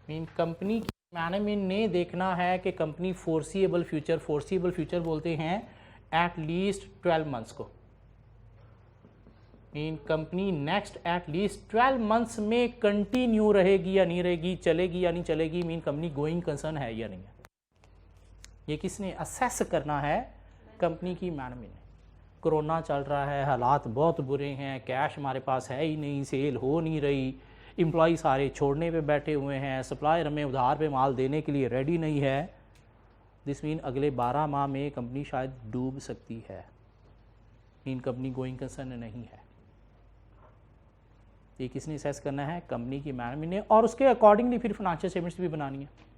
Mean company की मैनेजमेंट ने देखना है कि कंपनी फोर्सिएबल फ्यूचर बोलते हैं एट लीस्ट 12 मंथ्स को। Mean company next at least 12 months में कंटिन्यू रहेगी या नहीं रहेगी, चलेगी या नहीं चलेगी, मीन कंपनी गोइंग कंसर्न है या नहीं है। ये किसने असेस करना है? कंपनी की मैनेजमेंट ने। कोरोना चल रहा है, हालात बहुत बुरे हैं, कैश हमारे पास है ही नहीं, सेल हो नहीं रही, एम्प्लॉय सारे छोड़ने पे बैठे हुए हैं, सप्लायर हमें उधार पे माल देने के लिए रेडी नहीं है। दिस मीन अगले 12 माह में कंपनी शायद डूब सकती है। मीन कंपनी गोइंग कंसर्न नहीं है। ये किसने असेस करना है? कंपनी की मैनेजमेंट ने, और उसके अकॉर्डिंगली फिर फाइनेंशियल स्टेटमेंट्स भी बनानी है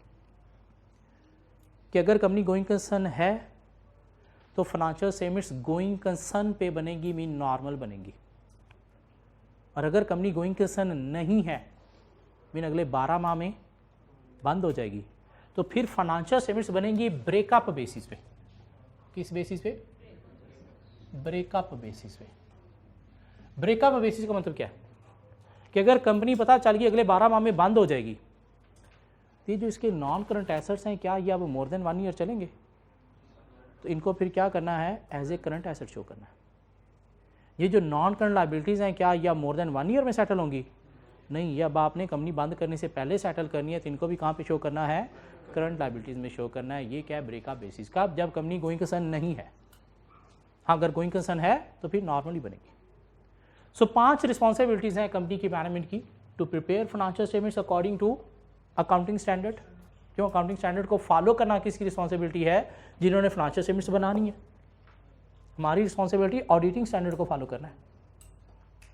कि अगर कंपनी गोइंग कंसर्न है तो फाइनेंशियल स्टेटमेंट्स गोइंग कंसर्न पे बनेगी, मीन नॉर्मल बनेगी। और अगर कंपनी गोइंग कंसर्न नहीं है, मीन अगले 12 माह में बंद हो जाएगी, तो फिर फाइनेंशियल स्टेटमेंट्स बनेंगी ब्रेकअप बेसिस पे। किस बेसिस पे? ब्रेकअप बेसिस पे। ब्रेकअप बेसिस का मतलब क्या है कि अगर कंपनी पता चल गई अगले 12 माह में बंद हो जाएगी, ये जो इसके नॉन करंट एसेट्स हैं क्या ये अब मोर देन 1 ईयर चलेंगे? तो इनको फिर क्या करना है? As a current asset show करना है। ये जो नॉन करंट लायबिलिटीज़ हैं क्या या मोर देन 1 ईयर में सेटल होंगी? नहीं, ये अब आपने कंपनी बंद करने से पहले सेटल करनी है, तो इनको भी कहाँ पे शो करना है? करंट लायबिलिटीज़ में शो करना है। ये क्या है? ब्रेकअप बेसिस का, जब कंपनी गोइंग कंसर्न नहीं है। हाँ, अगर गोइंग कंसर्न है तो फिर नॉर्मली बनेगी। सो 5 रिस्पॉन्सिबिलिटीज़ हैं कंपनी की मैनेजमेंट की। To prepare financial statements according to accounting standard. क्यों? अकाउंटिंग स्टैंडर्ड को फॉलो करना किसकी रिस्पॉन्सिबिलिटी है? जिन्होंने फाइनेंशियल स्टेटमेंट्स बनानी है। हमारी रिस्पॉन्सिबिलिटी ऑडिटिंग स्टैंडर्ड को फॉलो करना है।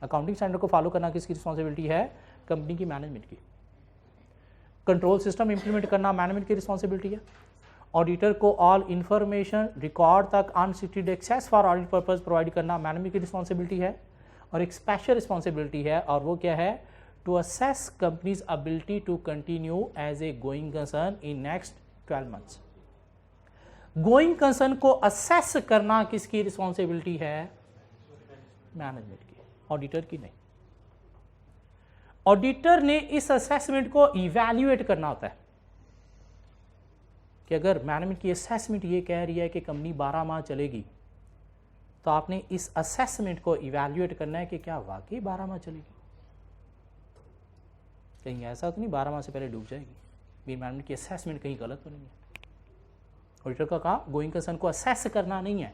अकाउंटिंग स्टैंडर्ड को फॉलो करना किसकी रिस्पॉन्सिबिलिटी है? कंपनी की मैनेजमेंट की। कंट्रोल सिस्टम इंप्लीमेंट करना मैनेजमेंट की रिस्पॉन्सिबिलिटी है। ऑडिटर को ऑल इंफॉर्मेशन रिकॉर्ड तक unrestricted access for audit purpose provide करना मैनेजमेंट की रिस्पॉन्सिबिलिटी है। और एक स्पेशल रिस्पॉन्सिबिलिटी है, और वो क्या है? To assess companies ability to continue as a going concern in next 12 months. Going concern को असेस करना किसकी रिस्पॉन्सिबिलिटी है? मैनेजमेंट की, ऑडिटर की नहीं। ऑडिटर ने इस असेसमेंट को इवैल्यूएट करना होता है कि अगर मैनेजमेंट की असेसमेंट ये कह रही है कि कंपनी 12 माह चलेगी, तो आपने इस असेसमेंट को इवैल्यूएट करना है कि क्या वाकई 12 माह चलेगी। कहीं ऐसा तो नहीं 12 माह से पहले डूब जाएगी। मेरी मैनेजमेंट की असेसमेंट कहीं गलत तो नहीं है। ऑडिटर का काम गोइंग कंसर्न को असेस करना नहीं है,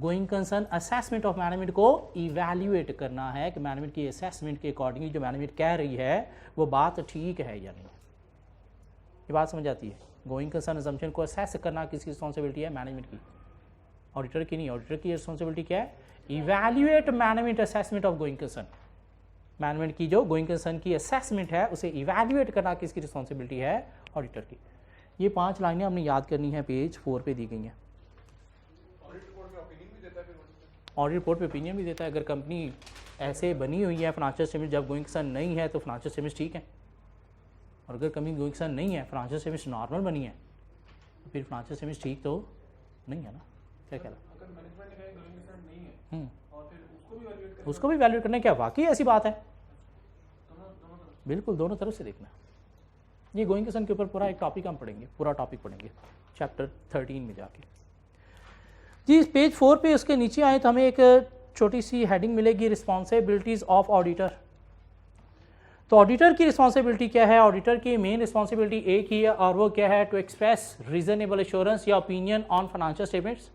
going concern assessment of management को इवैल्यूएट करना है कि मैनेजमेंट की असेसमेंट के अकॉर्डिंगली जो मैनेजमेंट कह रही है वो बात ठीक है या नहीं। ये बात समझ आती है? गोइंग कंसर्न असम्पशन को असेस करना किसकी रिस्पॉन्सिबिलिटी है? मैनेजमेंट की, ऑडिटर की नहीं। ऑडिटर की रिस्पॉन्सिबिलिटी क्या है? Evaluate management assessment of going concern. Management की जो गोइंग कंसर्न की असेसमेंट है उसे इवैल्यूएट करना किसकी रिस्पॉन्सिबिलिटी है? ऑडिटर की। ये 5 लाइनें हमने याद करनी है, पेज 4 पे दी गई हैं। ऑडिट रिपोर्ट पे ओपिनियन भी देता है। अगर कंपनी ऐसे बनी हुई है फाइनेंशियल स्टेटमेंट जब गोइंग कंसर्न नहीं है तो फाइनेंशियल स्टेटमेंट्स ठीक है, और अगर कंपनी गोइंग कंसर्न नहीं है फाइनेंशियल स्टेटमेंट्स नॉर्मल बनी है तो फिर फाइनेंशियल स्टेटमेंट्स ठीक तो नहीं है ना। क्या कह रहा उसको भी वैल्यूएट करना, क्या वाकई ऐसी बात है? बिल्कुल दोनों तरफ से देखना। ये गोइंग कंसर्न के ऊपर पूरा एक टॉपिक हम पढ़ेंगे, पूरा टॉपिक पढ़ेंगे चैप्टर 13 में जाके। जी पेज 4 पे उसके नीचे आए तो हमें एक छोटी सी हेडिंग मिलेगी, रिस्पॉन्सिबिलिटीज़ ऑफ ऑडिटर। तो ऑडिटर की रिस्पॉन्सिबिलिटी क्या है? ऑडिटर की मेन रिस्पॉन्सिबिलिटी एक ही है और वो क्या है? टू एक्सप्रेस रीजनेबल एश्योरेंस या opinion on financial statements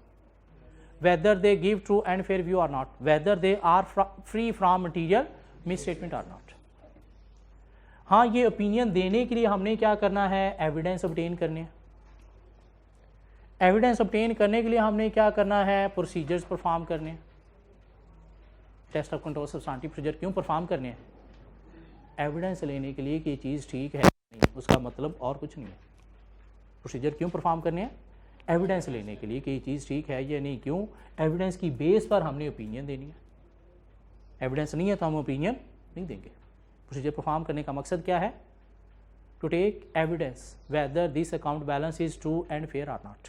whether they give true and fair view or not, whether they are free from material misstatement or not। हाँ, ये ओपिनियन देने के लिए हमने क्या करना है? एविडेंस ऑब्टेन करने हैं। एविडेंस ऑब्टेन करने के लिए हमने क्या करना है? प्रोसीजर्स परफॉर्म करने हैं। Test of control substantive procedure क्यों परफॉर्म करने हैं? एविडेंस लेने के लिए कि ये चीज़ ठीक है नहीं, उसका मतलब और कुछ नहीं है। प्रोसीजर क्यों परफॉर्म करने हैं? एविडेंस लेने के लिए कि ये चीज़ ठीक है या नहीं। क्यों? एविडेंस की बेस पर हमने ओपिनियन देनी है। एविडेंस नहीं है तो हम ओपिनियन नहीं देंगे। प्रोसीजर परफॉर्म करने का मकसद क्या है? To take evidence whether this account balance is true and fair or not.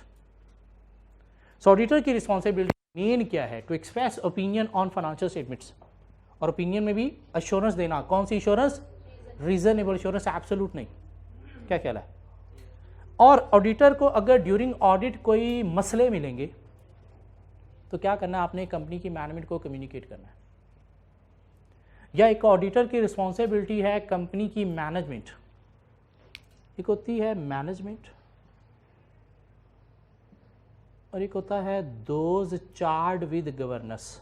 So auditor की रिस्पॉन्सिबिलिटी मेन क्या है? To express opinion on financial statements, और ओपिनियन में भी अश्योरेंस देना। कौन सी अश्योरेंस? रीजनेबल अश्योरेंस, एब्सोल्यूट नहीं। क्या ख्याल है? और ऑडिटर को अगर ड्यूरिंग ऑडिट कोई मसले मिलेंगे तो क्या करना है? आपने कंपनी की मैनेजमेंट को कम्युनिकेट करना है। या एक ऑडिटर की रिस्पॉन्सिबिलिटी है कंपनी की मैनेजमेंट, एक होती है मैनेजमेंट और एक होता है those charged with governance.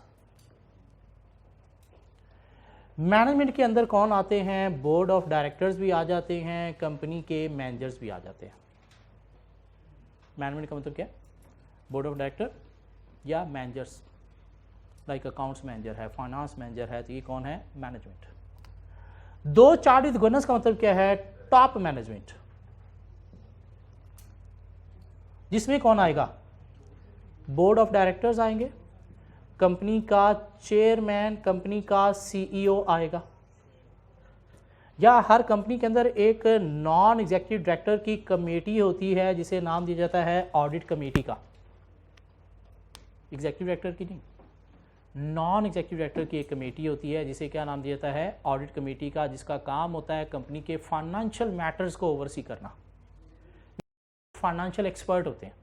Management के अंदर कौन आते हैं? बोर्ड ऑफ डायरेक्टर्स भी आ जाते हैं, कंपनी के मैनेजर्स भी आ जाते हैं। मैनेजमेंट का मतलब क्या है? बोर्ड ऑफ डायरेक्टर या मैनेजर्स, लाइक अकाउंट्स मैनेजर है, फाइनेंस मैनेजर है, तो ये कौन है? मैनेजमेंट। दो चार्ट विद गवर्नेंस का मतलब क्या है? टॉप मैनेजमेंट, जिसमें कौन आएगा? बोर्ड ऑफ डायरेक्टर्स आएंगे, कंपनी का चेयरमैन, कंपनी का सीईओ आएगा, या हर कंपनी के अंदर एक नॉन एग्जीक्यूटिव डायरेक्टर की कमेटी होती है जिसे नाम दिया जाता है ऑडिट कमेटी का। एग्जीक्यूटिव डायरेक्टर की नहीं, नॉन एग्जीक्यूटिव डायरेक्टर की एक कमेटी होती है जिसे क्या नाम दिया जाता है? ऑडिट कमेटी का, जिसका काम होता है कंपनी के फाइनेंशियल मैटर्स को ओवरसी करना। फाइनेंशियल एक्सपर्ट होते हैं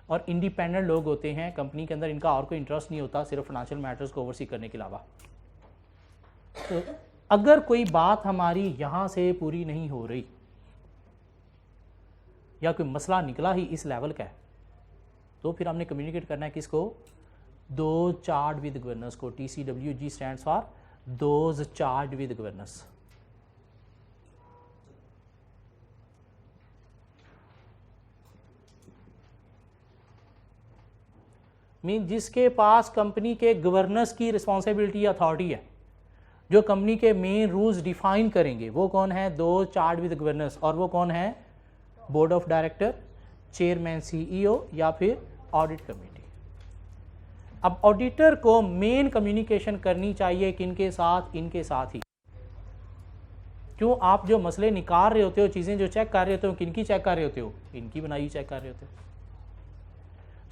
और इंडिपेंडेंट लोग होते हैं कंपनी के अंदर, इनका और कोई इंटरेस्ट नहीं होता सिर्फ फाइनेंशियल मैटर्स को ओवरसी करने के अलावा। तो अगर कोई बात हमारी यहाँ से पूरी नहीं हो रही या कोई मसला निकला ही इस लेवल का है तो फिर हमने कम्युनिकेट करना है किसको? दो चार्ट विद गवर्नेंस को। TCWG stands for those chart with governance. Mean जिसके पास कंपनी के गवर्नेंस की रिस्पॉन्सिबिलिटी अथॉरिटी है, जो कंपनी के मेन रूल्स डिफाइन करेंगे, वो कौन है? दो चार्ट विद गवर्नेंस। और वो कौन है? Board of director, chairman, CEO या फिर ऑडिट कमेटी। अब ऑडिटर को मेन कम्युनिकेशन करनी चाहिए किनके साथ? इनके साथ ही। क्यों? आप जो मसले निकाल रहे होते हो, चीज़ें जो चेक कर रहे होते हो, किनकी चेक कर रहे होते हो? इनकी बनाई चेक कर रहे होते हो।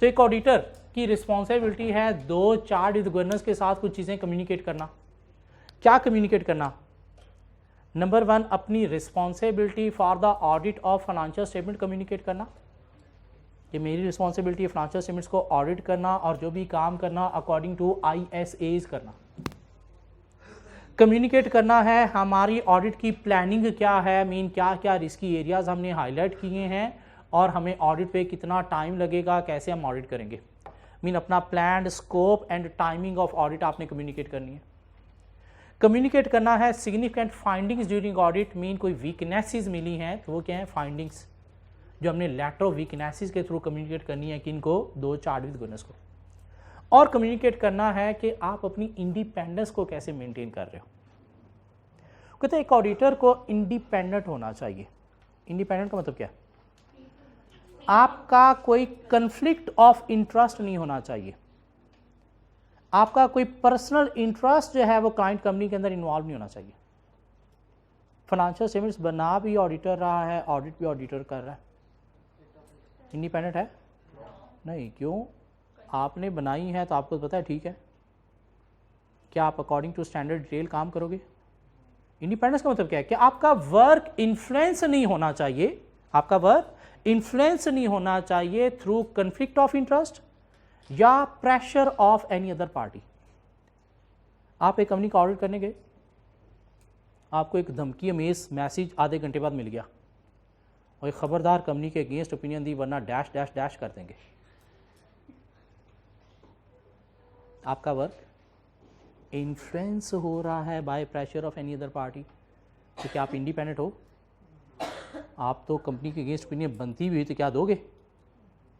तो एक ऑडिटर की रिस्पॉन्सिबिलिटी है दो चार्ट विद गवर्नेंस के साथ कुछ चीज़ें कम्युनिकेट करना। क्या कम्युनिकेट करना? नंबर 1, अपनी responsibility for the audit of financial statement communicate करना। ये मेरी रिस्पॉन्सिबिलिटी है फाइनेंशियल स्टेटमेंट्स को ऑडिट करना और जो भी काम करना अकॉर्डिंग टू ISAs करना। कम्युनिकेट करना है हमारी ऑडिट की प्लानिंग क्या है, मीन क्या क्या रिस्की एरियाज हमने हाईलाइट किए हैं और हमें ऑडिट पे कितना टाइम लगेगा, कैसे हम ऑडिट करेंगे। मीन अपना plan, scope and timing of audit आपने कम्युनिकेट करनी है। कम्युनिकेट करना है significant findings during audit. Mean कोई वीकनेसेस मिली हैं तो वो क्या है? फाइंडिंग्स, जो हमने लेटर ऑफ वीकनेसेस के थ्रू कम्युनिकेट करनी है किनको? दो चार्ट विद गवर्नेंस को। और कम्युनिकेट करना है कि आप अपनी इंडिपेंडेंस को कैसे मेंटेन कर रहे हो। कहते हैं एक ऑडिटर को इंडिपेंडेंट होना चाहिए। इंडिपेंडेंट का मतलब क्या है? आपका कोई कन्फ्लिक्ट ऑफ इंटरेस्ट नहीं होना चाहिए। आपका कोई पर्सनल इंटरेस्ट जो है वो क्लाइंट कंपनी के अंदर इन्वॉल्व नहीं होना चाहिए। फाइनेंशियल स्टेटमेंट्स बना भी ऑडिटर रहा है, ऑडिट भी ऑडिटर कर रहा है, इंडिपेंडेंट है नहीं। क्यों? आपने बनाई है तो आपको पता है, ठीक है, क्या आप अकॉर्डिंग टू स्टैंडर्ड डिटेल काम करोगे? इंडिपेंडेंस का मतलब क्या है कि आपका वर्क इन्फ्लुएंस नहीं होना चाहिए, आपका वर्क इन्फ्लुएंस नहीं होना चाहिए थ्रू कन्फ्लिक्ट ऑफ इंटरेस्ट या pressure of any other party. आप एक कंपनी का ऑडिट करने गए, आपको एक धमकी अमेज मैसेज आधे घंटे बाद मिल गया और एक खबरदार कंपनी के अगेंस्ट ओपिनियन दी वरना डैश डैश डैश कर देंगे। आपका वर्क इन्फ्लुएंस हो रहा है by pressure of any other party, तो क्या आप इंडिपेंडेंट हो? आप तो कंपनी के अगेंस्ट ओपिनियन बनती हुई तो क्या दोगे?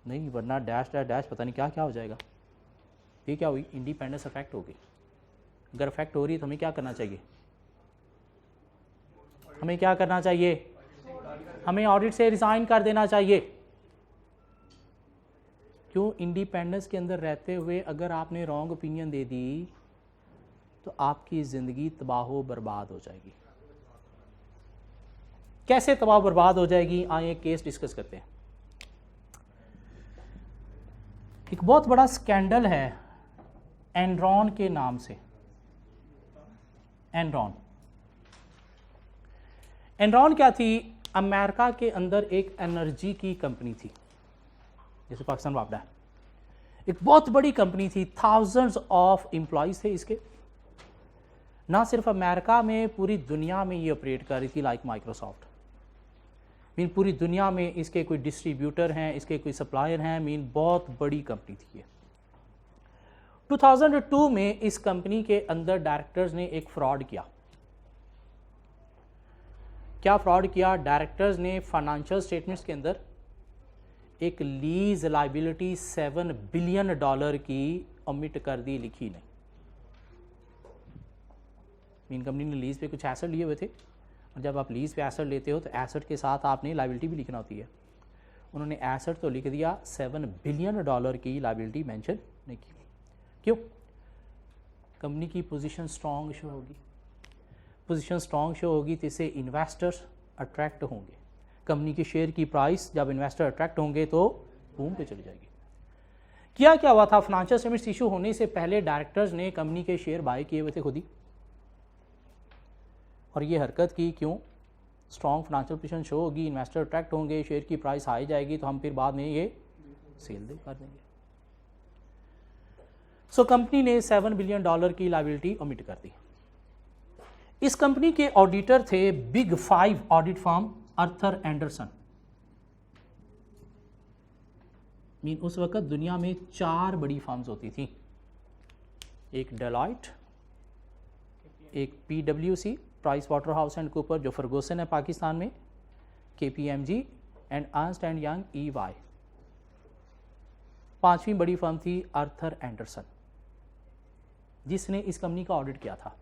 नहीं, वरना डैश डैश डैश पता नहीं क्या क्या हो जाएगा। ये क्या हुई? इंडिपेंडेंस अफेक्ट हो गई। अगर अफेक्ट हो रही है तो हमें क्या करना चाहिए? हमें क्या करना चाहिए? हमें ऑडिट से रिजाइन कर देना चाहिए। क्यों? इंडिपेंडेंस के अंदर रहते हुए अगर आपने रॉन्ग ओपिनियन दे दी तो आपकी ज़िंदगी तबाह बर्बाद हो जाएगी। कैसे तबाह बर्बाद हो जाएगी? आइए केस डिस्कस करते हैं। एक बहुत बड़ा स्कैंडल है एनरॉन के नाम से। एनरॉन क्या थी? अमेरिका के अंदर एक एनर्जी की कंपनी थी, जैसे पाकिस्तान वापडा है, एक बहुत बड़ी कंपनी थी, थाउजेंड्स ऑफ एम्प्लॉयज थे इसके। ना सिर्फ अमेरिका में, पूरी दुनिया में ये ऑपरेट कर रही थी, लाइक माइक्रोसॉफ्ट। मीन पूरी दुनिया में इसके कोई डिस्ट्रीब्यूटर हैं, इसके कोई सप्लायर हैं, मीन बहुत बड़ी कंपनी थी ये। 2002 में इस कंपनी के अंदर डायरेक्टर्स ने एक फ्रॉड किया। क्या फ्रॉड किया? डायरेक्टर्स ने फाइनेंशियल स्टेटमेंट्स के अंदर एक लीज लाइबिलिटी $7 बिलियन की ओमिट कर दी, लिखी नहीं। मीन कंपनी ने लीज पे कुछ एसेट लिए हुए थे, और जब आप लीज पे एसेट लेते हो तो एसेट के साथ आपने लाइबिलिटी भी लिखना होती है। उन्होंने एसेट तो लिख दिया, $7 बिलियन की लाइबिलिटी मेंशन नहीं की। क्यों? कंपनी की पोजीशन स्ट्रांग शो होगी। पोजीशन स्ट्रांग शो होगी तो इससे इन्वेस्टर्स अट्रैक्ट होंगे। कंपनी के शेयर की प्राइस जब इन्वेस्टर अट्रैक्ट होंगे तो बूम पे चली जाएगी। क्या हुआ था? फाइनेंशियल स्टेटमेंट्स इशू होने से पहले डायरेक्टर्स ने कंपनी के शेयर बाय किए हुए थे खुद ही, और ये हरकत की। क्यों? स्ट्रॉन्ग फाइनेंशियल पोजीशन शो होगी, इन्वेस्टर अट्रैक्ट होंगे, शेयर की प्राइस हाई जाएगी, तो हम फिर बाद में ये सेल कर देंगे। सो कंपनी ने $7 बिलियन की लायबिलिटी ओमिट कर दी। इस कंपनी के ऑडिटर थे big 5 audit firm Arthur Andersen. Mean उस वक्त दुनिया में 4 बड़ी फर्म्स होती थी, एक डेलॉयट, एक PwC price water house and Cooper जो फर्गूसन है पाकिस्तान में, KPMG and Ernst and young EY। 5वीं बड़ी फर्म थी आर्थर एंडरसन, जिसने इस कंपनी का ऑडिट किया था।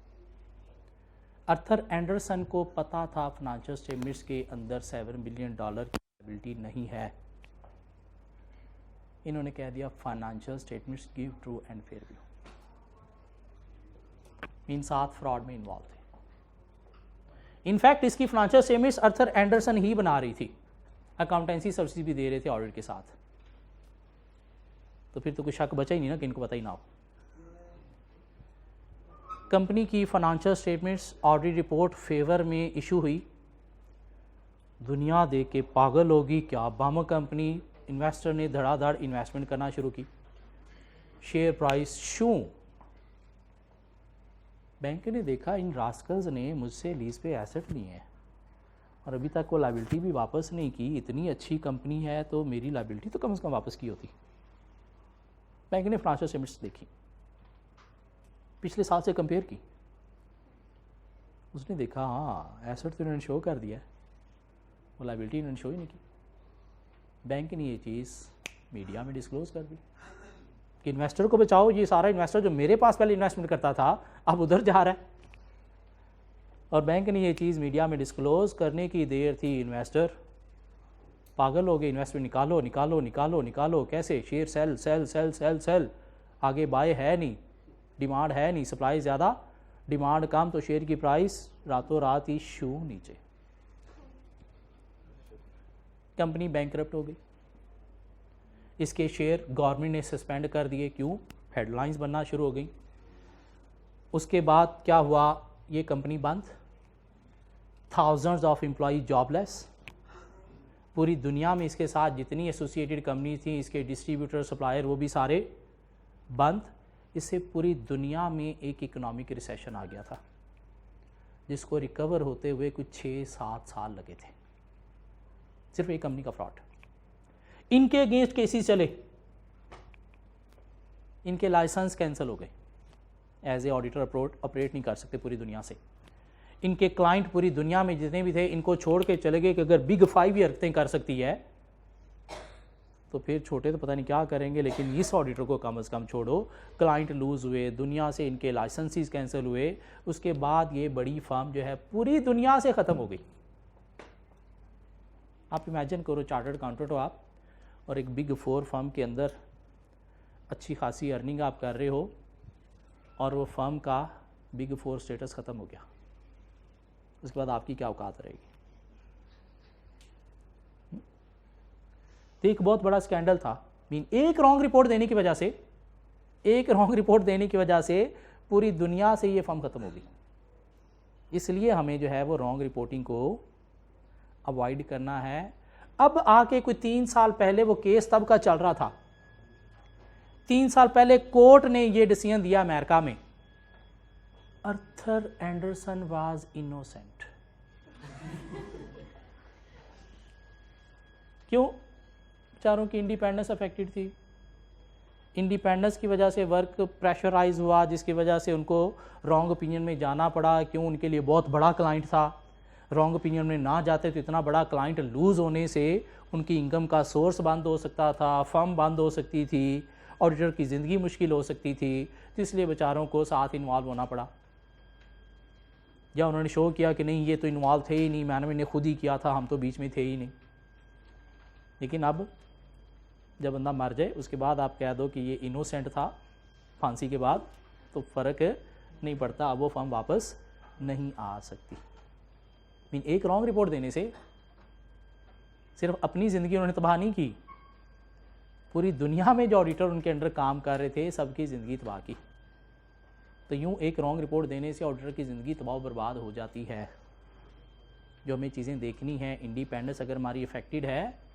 आर्थर एंडरसन को पता था फाइनेंशियल स्टेटमेंट्स के अंदर $7 बिलियन की लायबिलिटी नहीं है। इन्होंने कह दिया financial statements give true and fair view. In 7 fraud में इन्वॉल्व थे। इनफैक्ट इसकी फाइनेंशियल स्टेटमेंट्स आर्थर एंडरसन ही बना रही थी, अकाउंटेंसी सर्विस भी दे रहे थे ऑडिट के साथ। तो फिर तो कुछ शक बचा ही नहीं ना कि इनको पता ही ना हो। कंपनी की financial statements audit report favour में इशू हुई। दुनिया देख के पागल होगी, क्या बम कंपनी। इन्वेस्टर ने धड़ाधड़ इन्वेस्टमेंट करना शुरू की, शेयर प्राइस शू। बैंक ने देखा इन रास्कल्स ने मुझसे लीज पे एसेट लिए हैं और अभी तक वो लायबिलिटी भी वापस नहीं की। इतनी अच्छी कंपनी है तो मेरी लायबिलिटी तो कम से कम वापस की होती। बैंक ने फाइनेंशियल स्टेटमेंट्स देखी, पिछले साल से कंपेयर की। उसने देखा हाँ एसेट तो इन्होंने शो कर दिया है, वो लायबिलिटी इन्होंने शो ही नहीं की। बैंक ने ये चीज़ मीडिया में डिस्क्लोज कर दी कि इन्वेस्टर को बचाओ, ये सारा इन्वेस्टर जो मेरे पास पहले इन्वेस्टमेंट करता था अब उधर जा रहा है। और बैंक ने ये चीज़ मीडिया में डिस्क्लोज करने की देर थी, इन्वेस्टर पागल हो गए। इन्वेस्टमेंट निकालो निकालो निकालो निकालो, कैसे? Share sell sell sell sell sell, आगे बाय है नहीं। डिमांड है नहीं, सप्लाई ज़्यादा डिमांड कम, तो शेयर की प्राइस रातों रात ही शू नीचे, कंपनी बैंकरप्ट हो गई, इसके शेयर गवर्नमेंट ने सस्पेंड कर दिए। क्यों? हेडलाइंस बनना शुरू हो गई। उसके बाद क्या हुआ? ये कंपनी बंद, थाउजेंड्स ऑफ एम्प्लॉई जॉबलेस, पूरी दुनिया में इसके साथ जितनी एसोसिएटेड कंपनी थी, इसके डिस्ट्रीब्यूटर सप्लायर, वो भी सारे बंद। इससे पूरी दुनिया में एक इकोनॉमिक रिसेशन आ गया था जिसको रिकवर होते हुए कुछ 6-7 साल लगे थे, सिर्फ एक कंपनी का फ्रॉड। इनके अगेंस्ट केसेस चले, इनके लाइसेंस कैंसिल हो गए, एज ए ऑडिटर ऑपरेट नहीं कर सकते पूरी दुनिया से। इनके क्लाइंट पूरी दुनिया में जितने भी थे इनको छोड़ के चले गए कि अगर बिग 5 ये रखते कर सकती है तो फिर छोटे तो पता नहीं क्या करेंगे, लेकिन इस ऑडिटर को कम से कम छोड़ो। क्लाइंट लूज हुए, दुनिया से इनके लाइसेंसेस कैंसिल हुए, उसके बाद ये बड़ी फर्म जो है पूरी दुनिया से ख़त्म हो गई। आप इमेजिन करो, चार्टर्ड अकाउंटेंट हो आप और एक बिग 4 फर्म के अंदर अच्छी खासी अर्निंग आप कर रहे हो और वो फर्म का बिग 4 स्टेटस ख़त्म हो गया, उसके बाद आपकी क्या औकात रहेगी? तो एक बहुत बड़ा स्कैंडल था। एक रॉन्ग रिपोर्ट देने की वजह से पूरी दुनिया से ये फर्म ख़त्म हो गई। इसलिए हमें जो है वो रॉन्ग रिपोर्टिंग को अवॉइड करना है। अब आके कोई 3 साल पहले वो केस तब का चल रहा था, 3 साल पहले कोर्ट ने ये डिसीजन दिया अमेरिका में, आर्थर एंडरसन वाज इनोसेंट। क्यों? बेचारों की इंडिपेंडेंस अफेक्टेड थी, इंडिपेंडेंस की वजह से वर्क प्रेशराइज हुआ, जिसकी वजह से उनको रॉन्ग ओपिनियन में जाना पड़ा। क्यों? उनके लिए बहुत बड़ा क्लाइंट था, रॉन्ग ओपिनियन में ना जाते तो इतना बड़ा क्लाइंट लूज़ होने से उनकी इनकम का सोर्स बंद हो सकता था, फर्म बंद हो सकती थी, ऑडिटर की ज़िंदगी मुश्किल हो सकती थी। तो इसलिए बेचारों को साथ इन्वॉल्व होना पड़ा, या उन्होंने शो किया कि नहीं ये तो इन्वॉल्व थे ही नहीं, मैंने ने खुद ही किया था, हम तो बीच में थे ही नहीं। लेकिन अब जब बंदा मर जाए उसके बाद आप कह दो कि ये इनोसेंट था फांसी के बाद, तो फ़र्क नहीं पड़ता, अब वो फर्म वापस नहीं आ सकती। एक रॉन्ग रिपोर्ट देने से सिर्फ अपनी ज़िंदगी उन्होंने तबाह नहीं की, पूरी दुनिया में जो ऑडिटर उनके अंडर काम कर रहे थे सबकी ज़िंदगी तबाह की। तो यूँ एक रॉन्ग रिपोर्ट देने से ऑडिटर की ज़िंदगी तबाह बर्बाद हो जाती है। जो हमें चीज़ें देखनी है, इंडिपेंडेंस अगर हमारी अफेक्टेड है,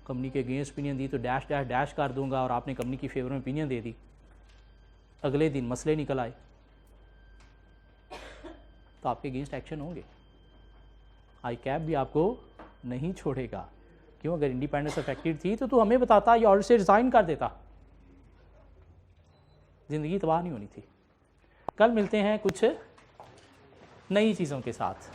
कंपनी के अगेंस्ट ओपिनियन दी तो डैश डैश डैश कर दूंगा और आपने कंपनी की फेवर में ओपिनियन दे दी, अगले दिन मसले निकल आए तो आपके अगेंस्ट एक्शन होंगे। आई कैप भी आपको नहीं छोड़ेगा। क्यों? अगर इंडिपेंडेंस अफेक्टेड थी तो तू हमें बताता या ऑडिट से रिज़ाइन कर देता, ज़िंदगी तबाह नहीं होनी थी। कल मिलते हैं कुछ नई चीज़ों के साथ।